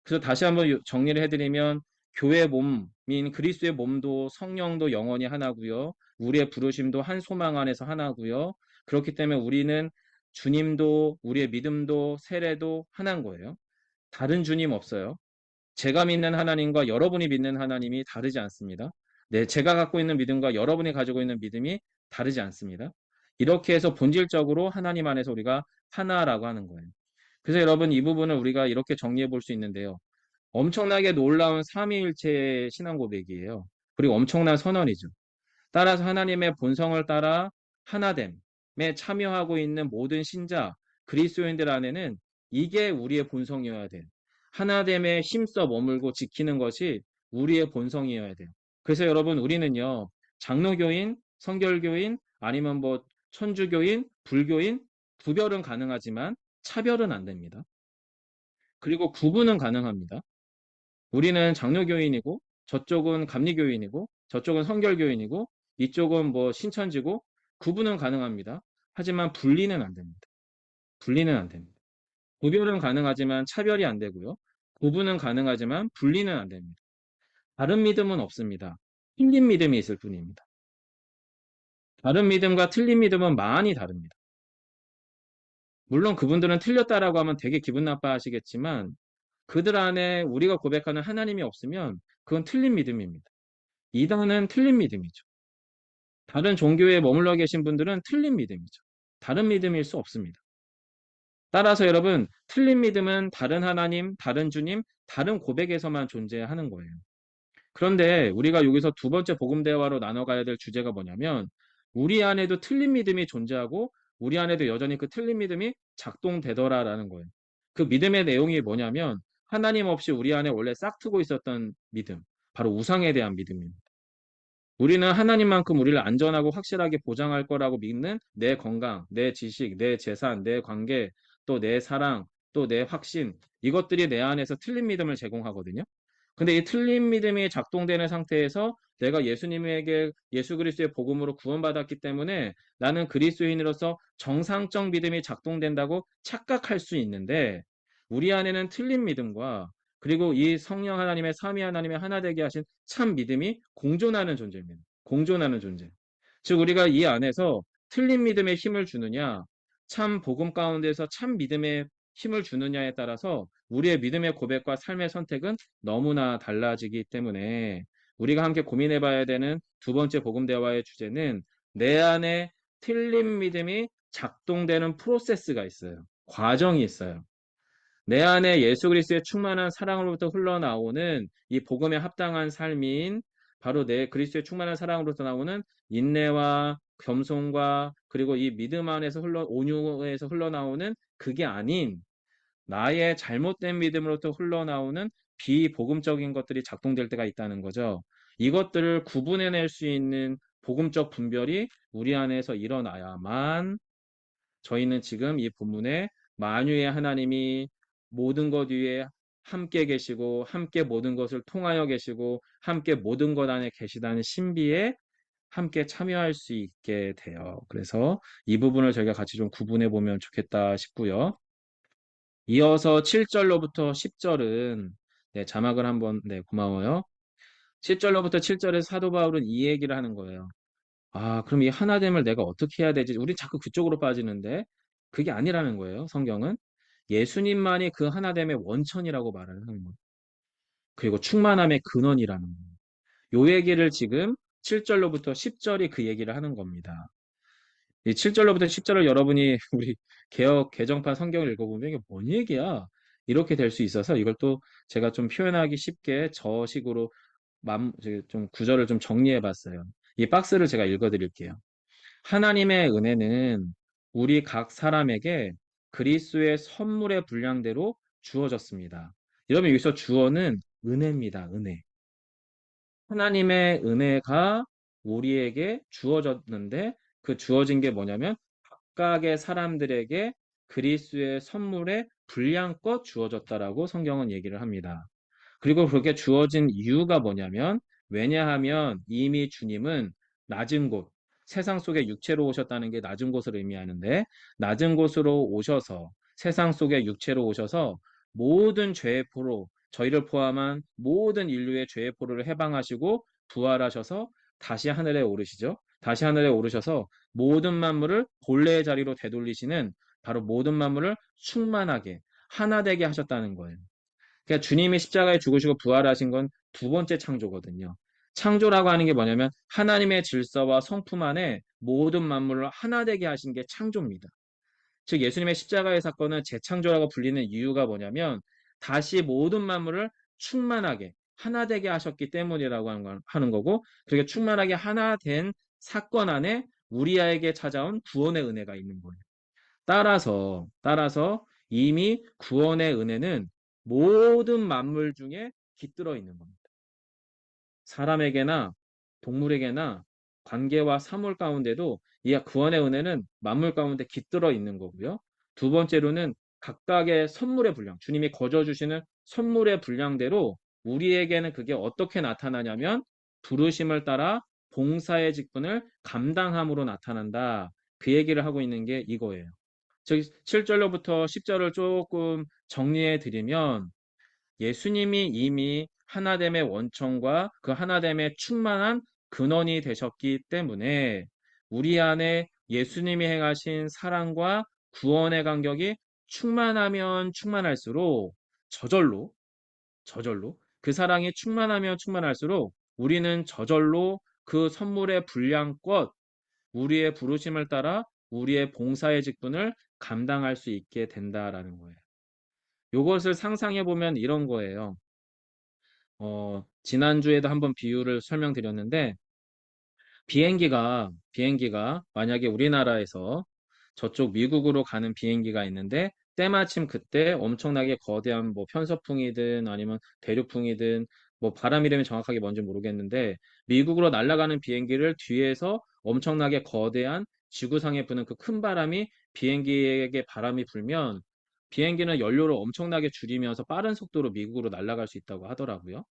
그래서 다시 한번 정리를 해드리면 교회 몸인 그리스도의 몸도 성령도 영원히 하나고요. 우리의 부르심도 한 소망 안에서 하나고요. 그렇기 때문에 우리는 주님도 우리의 믿음도 세례도 하나인 거예요. 다른 주님 없어요. 제가 믿는 하나님과 여러분이 믿는 하나님이 다르지 않습니다. 제가 갖고 있는 믿음과 여러분이 가지고 있는 믿음이 다르지 않습니다. 이렇게 해서 본질적으로 하나님 안에서 우리가 하나라고 하는 거예요. 그래서 여러분 이 부분을 우리가 이렇게 정리해 볼 수 있는데요. 엄청나게 놀라운 삼위일체의 신앙 고백이에요. 그리고 엄청난 선언이죠. 따라서 하나님의 본성을 따라 하나됨에 참여하고 있는 모든 신자, 그리스도인들 안에는 이게 우리의 본성이어야 돼요. 하나됨에 힘써 머물고 지키는 것이 우리의 본성이어야 돼요. 그래서 여러분 우리는요. 장로교인, 성결교인, 아니면 뭐 천주교인, 불교인 구별은 가능하지만 차별은 안 됩니다. 그리고 구분은 가능합니다. 우리는 장로교인이고 저쪽은 감리교인이고 저쪽은 성결교인이고 이쪽은 뭐 신천지고 구분은 가능합니다. 하지만 분리는 안 됩니다. 분리는 안 됩니다. 구별은 가능하지만 차별이 안 되고요. 구분은 가능하지만 분리는 안 됩니다. 다른 믿음은 없습니다. 틀린 믿음이 있을 뿐입니다. 다른 믿음과 틀린 믿음은 많이 다릅니다. 물론 그분들은 틀렸다라고 하면 되게 기분 나빠하시겠지만 그들 안에 우리가 고백하는 하나님이 없으면 그건 틀린 믿음입니다. 이단은 틀린 믿음이죠. 다른 종교에 머물러 계신 분들은 틀린 믿음이죠. 다른 믿음일 수 없습니다. 따라서 여러분, 틀린 믿음은 다른 하나님, 다른 주님, 다른 고백에서만 존재하는 거예요. 그런데 우리가 여기서 두 번째 복음 대화로 나눠가야 될 주제가 뭐냐면 우리 안에도 틀린 믿음이 존재하고 우리 안에도 여전히 그 틀린 믿음이 작동되더라라는 거예요. 그 믿음의 내용이 뭐냐면 하나님 없이 우리 안에 원래 싹트고 있었던 믿음, 바로 우상에 대한 믿음입니다. 우리는 하나님만큼 우리를 안전하고 확실하게 보장할 거라고 믿는 내 건강, 내 지식, 내 재산, 내 관계, 또 내 사랑, 또 내 확신, 이것들이 내 안에서 틀린 믿음을 제공하거든요. 근데 이 틀린 믿음이 작동되는 상태에서 내가 예수님에게 예수 그리스도의 복음으로 구원받았기 때문에 나는 그리스도인으로서 정상적 믿음이 작동된다고 착각할 수 있는데 우리 안에는 틀린 믿음과 그리고 이 성령 하나님의 삼위 하나님의 하나 되게 하신 참 믿음이 공존하는 존재입니다. 공존하는 존재. 즉 우리가 이 안에서 틀린 믿음에 힘을 주느냐, 참 복음 가운데서 참 믿음에 힘을 주느냐에 따라서 우리의 믿음의 고백과 삶의 선택은 너무나 달라지기 때문에 우리가 함께 고민해 봐야 되는 두 번째 복음 대화의 주제는 내 안에 틀린 믿음이 작동되는 프로세스가 있어요. 과정이 있어요. 내 안에 예수 그리스도의 충만한 사랑으로부터 흘러나오는 이 복음에 합당한 삶인 바로 내 그리스도의 충만한 사랑으로부터 나오는 인내와 겸손과 그리고 이 믿음 안에서 온유에서 흘러나오는 그게 아닌 나의 잘못된 믿음으로부터 흘러나오는 비복음적인 것들이 작동될 때가 있다는 거죠. 이것들을 구분해낼 수 있는 복음적 분별이 우리 안에서 일어나야만 저희는 지금 이 본문에 만유의 하나님이 모든 것 위에 함께 계시고 함께 모든 것을 통하여 계시고 함께 모든 것 안에 계시다는 신비에 함께 참여할 수 있게 돼요. 그래서 이 부분을 저희가 같이 좀 구분해 보면 좋겠다 싶고요. 이어서 7절로부터 10절은 자막을 한번 고마워요. 7절로부터 7절에 사도 바울은 이 얘기를 하는 거예요. 아, 그럼 이 하나됨을 내가 어떻게 해야 되지? 우리 자꾸 그쪽으로 빠지는데 그게 아니라는 거예요. 성경은 예수님만이 그 하나됨의 원천이라고 말을 하는 거예요. 그리고 충만함의 근원이라는 거예요. 요 얘기를 지금 7절로부터 10절이 그 얘기를 하는 겁니다. 이 7절로부터 10절을 여러분이 우리 개역 개정판 성경을 읽어보면 이게 뭔 얘기야? 이렇게 될 수 있어서 이걸 또 제가 좀 표현하기 쉽게 저 식으로 좀 구절을 좀 정리해 봤어요. 이 박스를 제가 읽어 드릴게요. 하나님의 은혜는 우리 각 사람에게 그리스도의 선물의 분량대로 주어졌습니다. 여러분 여기서 주어는 은혜입니다. 은혜. 하나님의 은혜가 우리에게 주어졌는데 그 주어진 게 뭐냐면 각각의 사람들에게 그리스도의 선물의 분량껏 주어졌다라고 성경은 얘기를 합니다. 그리고 그렇게 주어진 이유가 뭐냐면 왜냐하면 이미 주님은 낮은 곳, 세상 속에 육체로 오셨다는 게 낮은 곳을 의미하는데 낮은 곳으로 오셔서 세상 속에 육체로 오셔서 모든 죄의 포로 저희를 포함한 모든 인류의 죄의 포로를 해방하시고 부활하셔서 다시 하늘에 오르시죠. 다시 하늘에 오르셔서 모든 만물을 본래의 자리로 되돌리시는 바로 모든 만물을 충만하게 하나 되게 하셨다는 거예요. 그러니까 주님이 십자가에 죽으시고 부활하신 건 두 번째 창조거든요. 창조라고 하는 게 뭐냐면 하나님의 질서와 성품 안에 모든 만물을 하나 되게 하신 게 창조입니다. 즉 예수님의 십자가의 사건은 재창조라고 불리는 이유가 뭐냐면 다시 모든 만물을 충만하게 하나 되게 하셨기 때문이라고 하는 거고 그렇게 충만하게 하나 된 사건 안에 우리에게 찾아온 구원의 은혜가 있는 거예요. 따라서 이미 구원의 은혜는 모든 만물 중에 깃들어 있는 겁니다. 사람에게나 동물에게나 관계와 사물 가운데도 이 구원의 은혜는 만물 가운데 깃들어 있는 거고요. 두 번째로는 각각의 선물의 분량, 주님이 거저 주시는 선물의 분량대로 우리에게는 그게 어떻게 나타나냐면 부르심을 따라 봉사의 직분을 감당함으로 나타난다. 그 얘기를 하고 있는 게 이거예요. 즉 7절로부터 10절을 조금 정리해 드리면 예수님이 이미 하나됨의 원천과 그 하나됨의 충만한 근원이 되셨기 때문에 우리 안에 예수님이 행하신 사랑과 구원의 간격이 충만하면 충만할수록 저절로 그 사랑이 충만하면 충만할수록 우리는 저절로 그 선물의 분량껏 우리의 부르심을 따라 우리의 봉사의 직분을 감당할 수 있게 된다라는 거예요. 요것을 상상해 보면 이런 거예요. 지난주에도 한번 비유를 설명드렸는데 비행기가 만약에 우리나라에서 저쪽 미국으로 가는 비행기가 있는데 때마침 그때 엄청나게 거대한 뭐 편서풍이든 아니면 대류풍이든 뭐 바람 이름이 정확하게 뭔지 모르겠는데 미국으로 날아가는 비행기를 뒤에서 엄청나게 거대한 지구상에 부는 그 큰 바람이 비행기에게 바람이 불면 비행기는 연료를 엄청나게 줄이면서 빠른 속도로 미국으로 날아갈 수 있다고 하더라고요.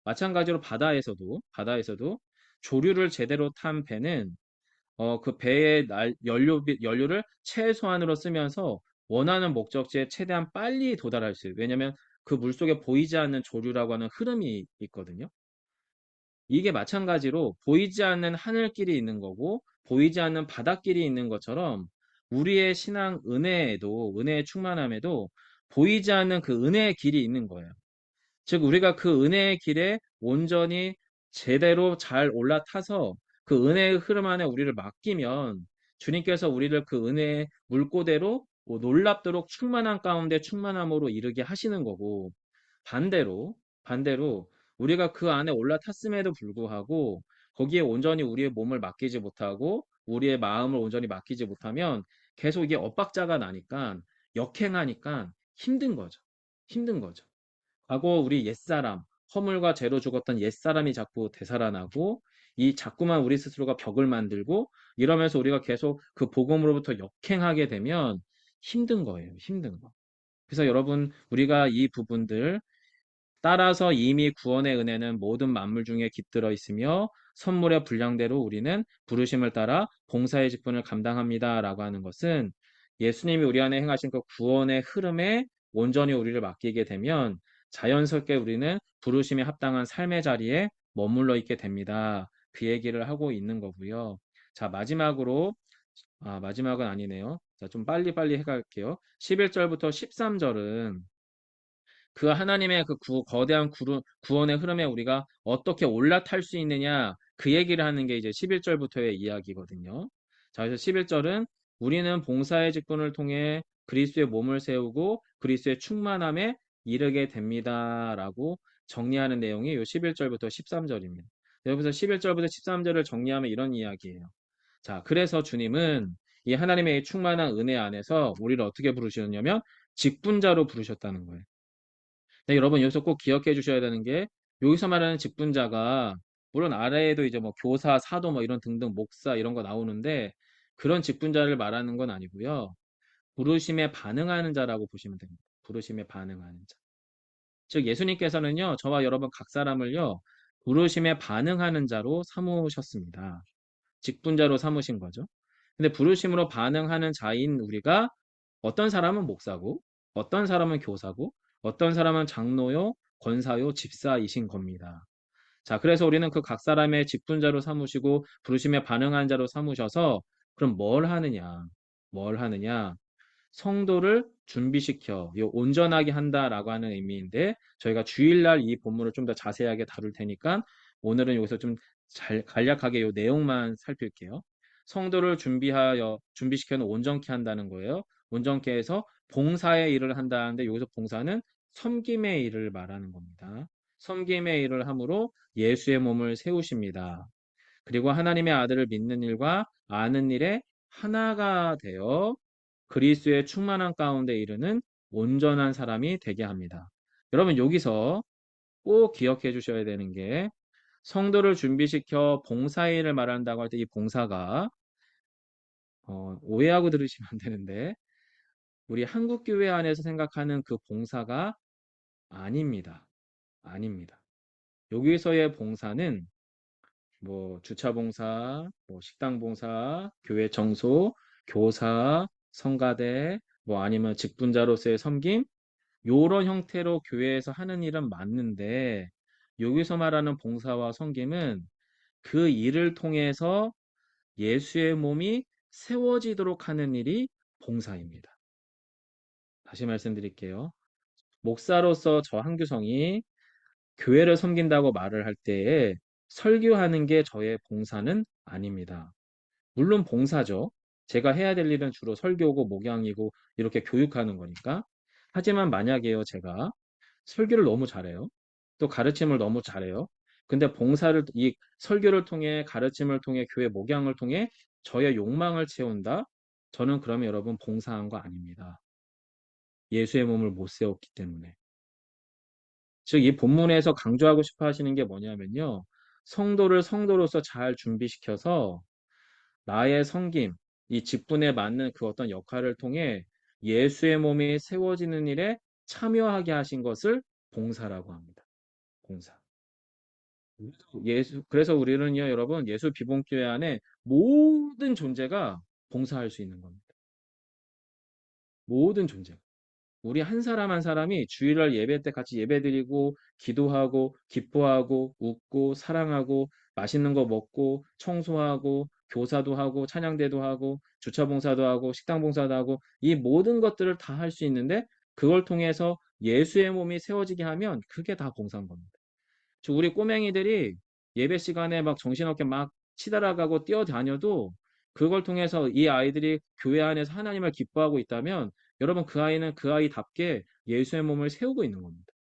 마찬가지로 바다에서도 조류를 제대로 탄 배는 그 배의 연료를 최소한으로 쓰면서 원하는 목적지에 최대한 빨리 도달할 수 있어요. 왜냐면 그 물속에 보이지 않는 조류라고 하는 흐름이 있거든요. 이게 마찬가지로 보이지 않는 하늘길이 있는 거고 보이지 않는 바닷길이 있는 것처럼 우리의 신앙 은혜의 충만함에도 보이지 않는 그 은혜의 길이 있는 거예요. 즉 우리가 그 은혜의 길에 온전히 제대로 잘 올라타서 그 은혜의 흐름 안에 우리를 맡기면 주님께서 우리를 그 은혜의 물고대로 놀랍도록 충만한 가운데 충만함으로 이르게 하시는 거고 반대로 우리가 그 안에 올라탔음에도 불구하고 거기에 온전히 우리의 몸을 맡기지 못하고 우리의 마음을 온전히 맡기지 못하면 계속 이게 엇박자가 나니까 역행하니까 힘든 거죠. 힘든 거죠. 과거 우리 옛사람, 허물과 죄로 죽었던 옛사람이 자꾸 되살아나고 이 자꾸만 우리 스스로가 벽을 만들고 이러면서 우리가 계속 그 복음으로부터 역행하게 되면 힘든 거예요. 힘든 거. 그래서 여러분 우리가 이 부분들 따라서 이미 구원의 은혜는 모든 만물 중에 깃들어 있으며 선물의 분량대로 우리는 부르심을 따라 봉사의 직분을 감당합니다라고 하는 것은 예수님이 우리 안에 행하신 그 구원의 흐름에 온전히 우리를 맡기게 되면 자연스럽게 우리는 부르심에 합당한 삶의 자리에 머물러 있게 됩니다. 그 얘기를 하고 있는 거고요. 자, 마지막은 아니네요. 자, 좀 빨리빨리 해갈게요. 11절부터 13절은 그 하나님의 그 거대한 구원의 흐름에 우리가 어떻게 올라탈 수 있느냐 그 얘기를 하는 게 이제 11절부터의 이야기거든요. 자, 그래서 11절은 우리는 봉사의 직분을 통해 그리스도의 몸을 세우고 그리스도의 충만함에 이르게 됩니다라고 정리하는 내용이 요 11절부터 13절입니다. 여기서 11절부터 13절을 정리하면 이런 이야기예요. 자, 그래서 주님은 이 하나님의 충만한 은혜 안에서 우리를 어떻게 부르시느냐면 직분자로 부르셨다는 거예요. 네, 여러분 여기서 꼭 기억해 주셔야 되는 게 여기서 말하는 직분자가 물론 아래에도 이제 뭐 교사, 사도 뭐 이런 등등 목사 이런 거 나오는데 그런 직분자를 말하는 건 아니고요. 부르심에 반응하는 자라고 보시면 됩니다. 부르심에 반응하는 자. 즉 예수님께서는요. 저와 여러분 각 사람을요. 부르심에 반응하는 자로 삼으셨습니다. 직분자로 삼으신 거죠. 근데 부르심으로 반응하는 자인 우리가 어떤 사람은 목사고, 어떤 사람은 교사고, 어떤 사람은 장로요, 권사요, 집사이신 겁니다. 자, 그래서 우리는 그 각 사람의 직분자로 삼으시고 부르심에 반응한 자로 삼으셔서 그럼 뭘 하느냐? 뭘 하느냐? 성도를 준비시켜 온전하게 한다라고 하는 의미인데 저희가 주일날 이 본문을 좀 더 자세하게 다룰 테니까 오늘은 여기서 좀 간략하게 이 내용만 살필게요. 성도를 준비시켜는 온전케 한다는 거예요. 온전케 해서 봉사의 일을 한다는데 여기서 봉사는 섬김의 일을 말하는 겁니다. 섬김의 일을 함으로 예수의 몸을 세우십니다. 그리고 하나님의 아들을 믿는 일과 아는 일에 하나가 되어 그리스도의 충만한 가운데 이르는 온전한 사람이 되게 합니다. 여러분 여기서 꼭 기억해 주셔야 되는 게 성도를 준비시켜 봉사일을 말한다고 할 때 이 봉사가 오해하고 들으시면 안 되는데 우리 한국교회 안에서 생각하는 그 봉사가 아닙니다. 아닙니다. 여기서의 봉사는 뭐 주차 봉사, 뭐 식당 봉사, 교회 청소, 교사, 성가대, 뭐 아니면 직분자로서의 섬김, 요런 형태로 교회에서 하는 일은 맞는데 여기서 말하는 봉사와 섬김은 그 일을 통해서 예수의 몸이 세워지도록 하는 일이 봉사입니다. 다시 말씀드릴게요. 목사로서 저 한규성이 교회를 섬긴다고 말을 할 때에 설교하는 게 저의 봉사는 아닙니다. 물론 봉사죠. 제가 해야 될 일은 주로 설교고 목양이고 이렇게 교육하는 거니까. 하지만 만약에요, 제가 설교를 너무 잘해요. 또 가르침을 너무 잘해요. 근데 봉사를, 이 설교를 통해 가르침을 통해 교회 목양을 통해 저의 욕망을 채운다? 저는 그러면 여러분 봉사한 거 아닙니다. 예수의 몸을 못 세웠기 때문에. 즉, 이 본문에서 강조하고 싶어 하시는 게 뭐냐면요. 성도를 성도로서 잘 준비시켜서 나의 섬김, 이 직분에 맞는 그 어떤 역할을 통해 예수의 몸이 세워지는 일에 참여하게 하신 것을 봉사라고 합니다. 봉사. 그래서 우리는요, 여러분, 예수 비봉교회 안에 모든 존재가 봉사할 수 있는 겁니다. 모든 존재. 우리 한 사람 한 사람이 주일날 예배 때 같이 예배드리고 기도하고 기뻐하고 웃고 사랑하고 맛있는 거 먹고 청소하고 교사도 하고 찬양대도 하고 주차 봉사도 하고 식당 봉사도 하고 이 모든 것들을 다 할 수 있는데 그걸 통해서 예수의 몸이 세워지게 하면 그게 다 봉사인 겁니다. 저 우리 꼬맹이들이 예배 시간에 막 정신없게 막 치달아가고 뛰어다녀도 그걸 통해서 이 아이들이 교회 안에서 하나님을 기뻐하고 있다면 여러분 그 아이는 그 아이답게 예수의 몸을 세우고 있는 겁니다.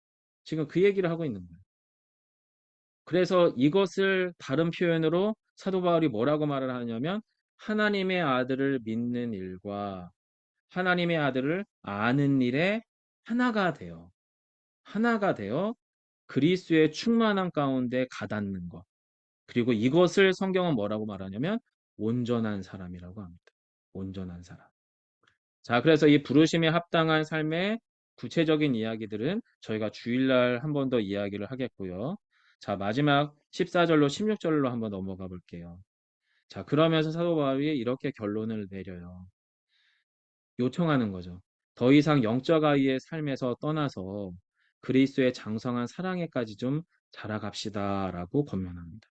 지금 그 얘기를 하고 있는 거예요. 그래서 이것을 다른 표현으로 사도 바울이 뭐라고 말을 하냐면 하나님의 아들을 믿는 일과 하나님의 아들을 아는 일에 하나가 되어 그리스도의 충만한 가운데 가닿는 것. 그리고 이것을 성경은 뭐라고 말하냐면 온전한 사람이라고 합니다. 온전한 사람. 자, 그래서 이 부르심에 합당한 삶의 구체적인 이야기들은 저희가 주일날 한 번 더 이야기를 하겠고요. 자, 마지막 14절로 16절로 한번 넘어가 볼게요. 자, 그러면서 사도 바울이 이렇게 결론을 내려요. 요청하는 거죠. 더 이상 영적 아이의 삶에서 떠나서 그리스도의 장성한 사랑에까지 좀 자라갑시다라고 권면합니다.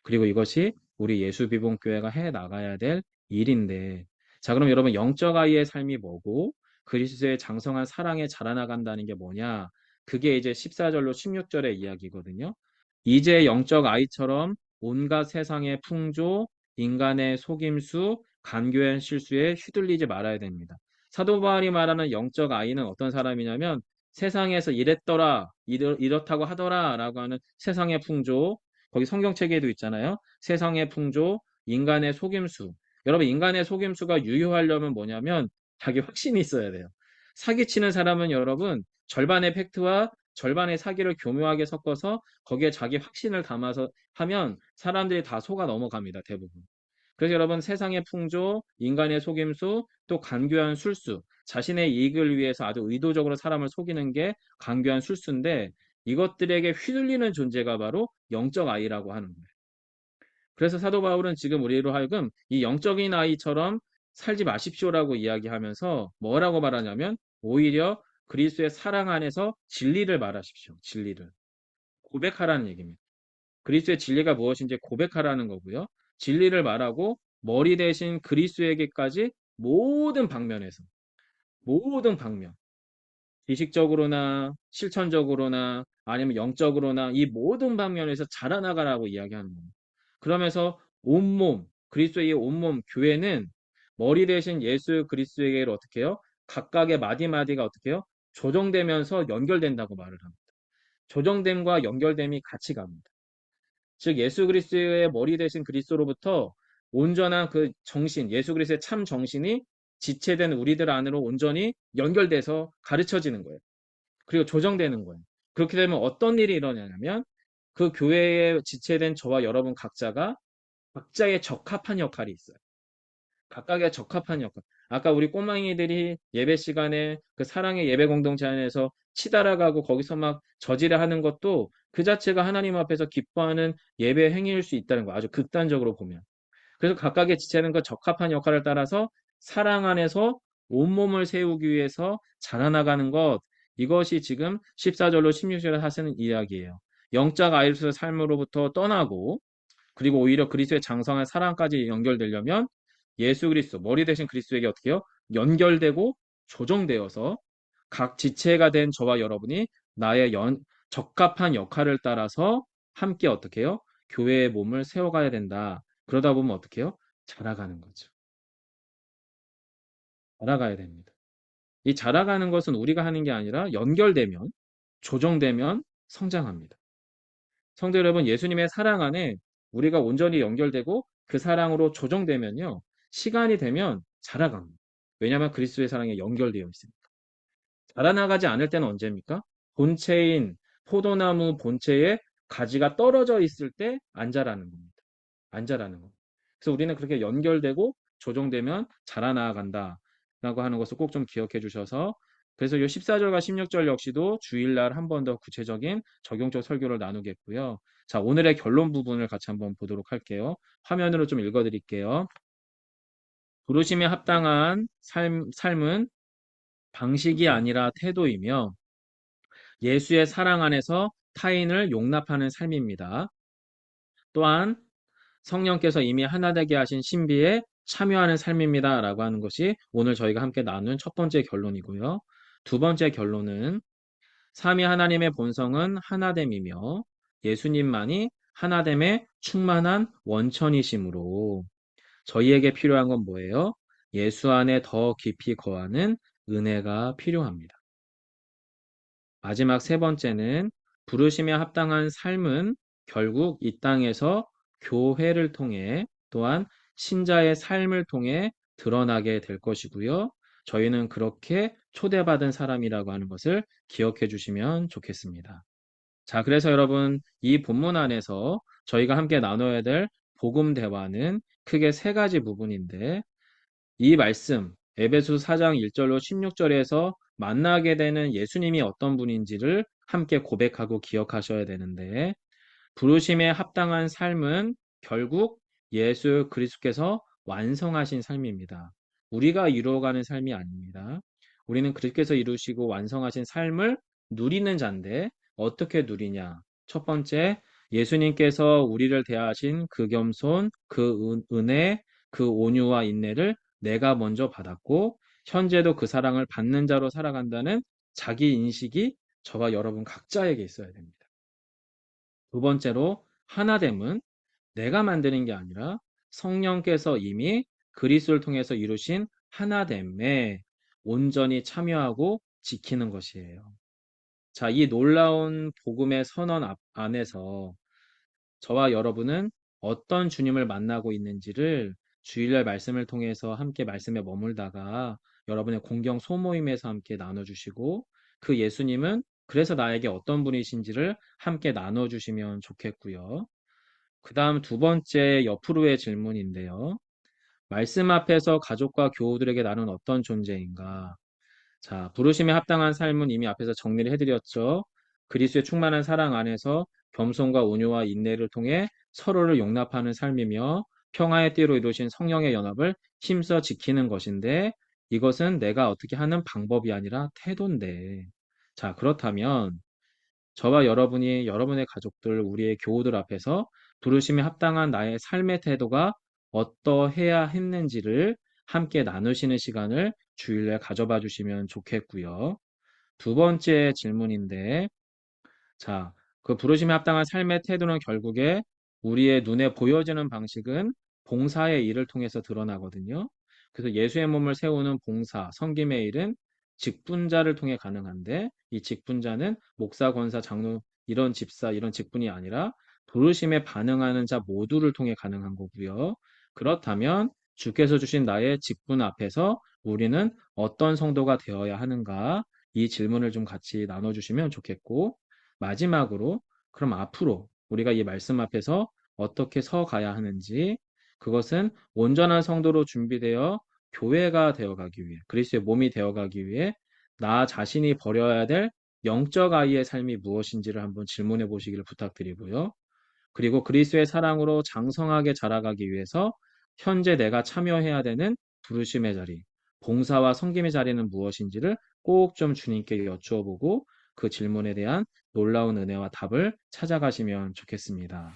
그리고 이것이 우리 예수비봉교회가 해 나가야 될 일인데, 자, 그럼 여러분 영적 아이의 삶이 뭐고 그리스도의 장성한 사랑에 자라나간다는 게 뭐냐? 그게 이제 14절로 16절의 이야기거든요. 이제 영적 아이처럼 온갖 세상의 풍조, 인간의 속임수, 간교한 실수에 휘둘리지 말아야 됩니다. 사도 바울이 말하는 영적 아이는 어떤 사람이냐면 세상에서 이랬더라, 이렇다고 하더라 라고 하는 세상의 풍조, 거기 성경책에도 있잖아요. 세상의 풍조, 인간의 속임수. 여러분, 인간의 속임수가 유효하려면 뭐냐면 자기 확신이 있어야 돼요. 사기치는 사람은 여러분, 절반의 팩트와 절반의 사기를 교묘하게 섞어서 거기에 자기 확신을 담아서 하면 사람들이 다 속아 넘어갑니다. 대부분. 그래서 여러분 세상의 풍조, 인간의 속임수, 또 간교한 술수, 자신의 이익을 위해서 아주 의도적으로 사람을 속이는 게 간교한 술수인데 이것들에게 휘둘리는 존재가 바로 영적 아이라고 하는 거예요. 그래서 사도 바울은 지금 우리로 하여금 이 영적인 아이처럼 살지 마십시오라고 이야기하면서 뭐라고 말하냐면 오히려 그리스도의 사랑 안에서 진리를 말하십시오. 진리를. 고백하라는 얘기입니다. 그리스도의 진리가 무엇인지 고백하라는 거고요. 진리를 말하고 머리 대신 그리스도에게까지 모든 방면에서 모든 방면 지식적으로나 실천적으로나 아니면 영적으로나 이 모든 방면에서 자라나가라고 이야기하는 겁니다. 그러면서 온몸 그리스도의 온몸 교회는 머리 대신 예수 그리스도에게 어떻게 해요? 각각의 마디마디가 어떻게 해요? 조정되면서 연결된다고 말을 합니다. 조정됨과 연결됨이 같이 갑니다. 즉 예수 그리스도의 머리 대신 그리스도로부터 온전한 그 정신, 예수 그리스도의 참 정신이 지체된 우리들 안으로 온전히 연결돼서 가르쳐지는 거예요. 그리고 조정되는 거예요. 그렇게 되면 어떤 일이 일어나냐면 그 교회에 지체된 저와 여러분 각자가 각자의 적합한 역할이 있어요. 각각의 적합한 역할. 아까 우리 꼬맹이들이 예배 시간에 그 사랑의 예배 공동체 안에서 치달아가고 거기서 막 저지를 하는 것도 그 자체가 하나님 앞에서 기뻐하는 예배 행위일 수 있다는 거. 아주 극단적으로 보면. 그래서 각각의 지체는 그 적합한 역할을 따라서 사랑 안에서 온몸을 세우기 위해서 자라나가는 것. 이것이 지금 14절로 16절에 하시는 이야기예요. 영적 아이로서의 삶으로부터 떠나고 그리고 오히려 그리스도의 장성한 사랑까지 연결되려면 예수 그리스도, 머리 대신 그리스도에게 어떻게 해요? 연결되고 조정되어서 각 지체가 된 저와 여러분이 나의 적합한 역할을 따라서 함께 어떻게 해요? 교회의 몸을 세워가야 된다. 그러다 보면 어떻게 해요? 자라가는 거죠. 자라가야 됩니다. 이 자라가는 것은 우리가 하는 게 아니라 연결되면, 조정되면 성장합니다. 성도 여러분, 예수님의 사랑 안에 우리가 온전히 연결되고 그 사랑으로 조정되면요. 시간이 되면 자라갑니다. 왜냐하면 그리스도의 사랑에 연결되어 있습니다. 자라나가지 않을 때는 언제입니까? 본체인 포도나무 본체에 가지가 떨어져 있을 때 안 자라는 겁니다. 안 자라는 겁니다. 그래서 우리는 그렇게 연결되고 조정되면 자라나간다 라고 하는 것을 꼭 좀 기억해 주셔서 그래서 이 14절과 16절 역시도 주일날 한 번 더 구체적인 적용적 설교를 나누겠고요. 자, 오늘의 결론 부분을 같이 한번 보도록 할게요. 화면으로 좀 읽어 드릴게요. 부르심에 합당한 삶은 방식이 아니라 태도이며 예수의 사랑 안에서 타인을 용납하는 삶입니다. 또한 성령께서 이미 하나 되게 하신 신비에 참여하는 삶입니다. 라고 하는 것이 오늘 저희가 함께 나눈 첫 번째 결론이고요. 두 번째 결론은 삼위 하나님의 본성은 하나됨이며 예수님만이 하나됨의 충만한 원천이시므로 저희에게 필요한 건 뭐예요? 예수 안에 더 깊이 거하는 은혜가 필요합니다. 마지막 세 번째는 부르심에 합당한 삶은 결국 이 땅에서 교회를 통해 또한 신자의 삶을 통해 드러나게 될 것이고요. 저희는 그렇게 초대받은 사람이라고 하는 것을 기억해 주시면 좋겠습니다. 자, 그래서 여러분 이 본문 안에서 저희가 함께 나눠야 될 복음 대화는 크게 세 가지 부분인데 이 말씀 에베소 4장 1절로 16절에서 만나게 되는 예수님이 어떤 분인지를 함께 고백하고 기억하셔야 되는데 부르심에 합당한 삶은 결국 예수 그리스도께서 완성하신 삶입니다. 우리가 이루어가는 삶이 아닙니다. 우리는 그리스도께서 이루시고 완성하신 삶을 누리는 자인데 어떻게 누리냐? 첫 번째, 예수님께서 우리를 대하신 그 겸손, 그 은혜, 그 온유와 인내를 내가 먼저 받았고 현재도 그 사랑을 받는 자로 살아간다는 자기 인식이 저와 여러분 각자에게 있어야 됩니다. 두 번째로 하나됨은 내가 만드는 게 아니라 성령께서 이미 그리스도를 통해서 이루신 하나됨에 온전히 참여하고 지키는 것이에요. 자, 이 놀라운 복음의 선언 안에서 저와 여러분은 어떤 주님을 만나고 있는지를 주일날 말씀을 통해서 함께 말씀에 머물다가 여러분의 공경 소모임에서 함께 나눠주시고 그 예수님은 그래서 나에게 어떤 분이신지를 함께 나눠주시면 좋겠고요. 그 다음 두 번째 옆으로의 질문인데요. 말씀 앞에서 가족과 교우들에게 나는 어떤 존재인가? 자, 부르심에 합당한 삶은 이미 앞에서 정리를 해드렸죠. 그리스도의 충만한 사랑 안에서 겸손과 온유와 인내를 통해 서로를 용납하는 삶이며 평화의 띠로 이루신 성령의 연합을 힘써 지키는 것인데 이것은 내가 어떻게 하는 방법이 아니라 태도인데 자, 그렇다면 저와 여러분이 여러분의 가족들, 우리의 교우들 앞에서 부르심에 합당한 나의 삶의 태도가 어떠해야 했는지를 함께 나누시는 시간을 주일에 가져봐 주시면 좋겠고요. 두 번째 질문인데, 자, 그 부르심에 합당한 삶의 태도는 결국에 우리의 눈에 보여지는 방식은 봉사의 일을 통해서 드러나거든요. 그래서 예수의 몸을 세우는 봉사, 섬김의 일은 직분자를 통해 가능한데 이 직분자는 목사, 권사, 장로 이런 집사, 이런 직분이 아니라 부르심에 반응하는 자 모두를 통해 가능한 거고요. 그렇다면 주께서 주신 나의 직분 앞에서 우리는 어떤 성도가 되어야 하는가? 이 질문을 좀 같이 나눠주시면 좋겠고 마지막으로 그럼 앞으로 우리가 이 말씀 앞에서 어떻게 서 가야 하는지 그것은 온전한 성도로 준비되어 교회가 되어가기 위해, 그리스도의 몸이 되어가기 위해 나 자신이 버려야 될 영적 아이의 삶이 무엇인지를 한번 질문해 보시기를 부탁드리고요. 그리고 그리스도의 사랑으로 장성하게 자라가기 위해서 현재 내가 참여해야 되는 부르심의 자리, 봉사와 섬김의 자리는 무엇인지를 꼭 좀 주님께 여쭈어 보고 그 질문에 대한 놀라운 은혜와 답을 찾아가시면 좋겠습니다.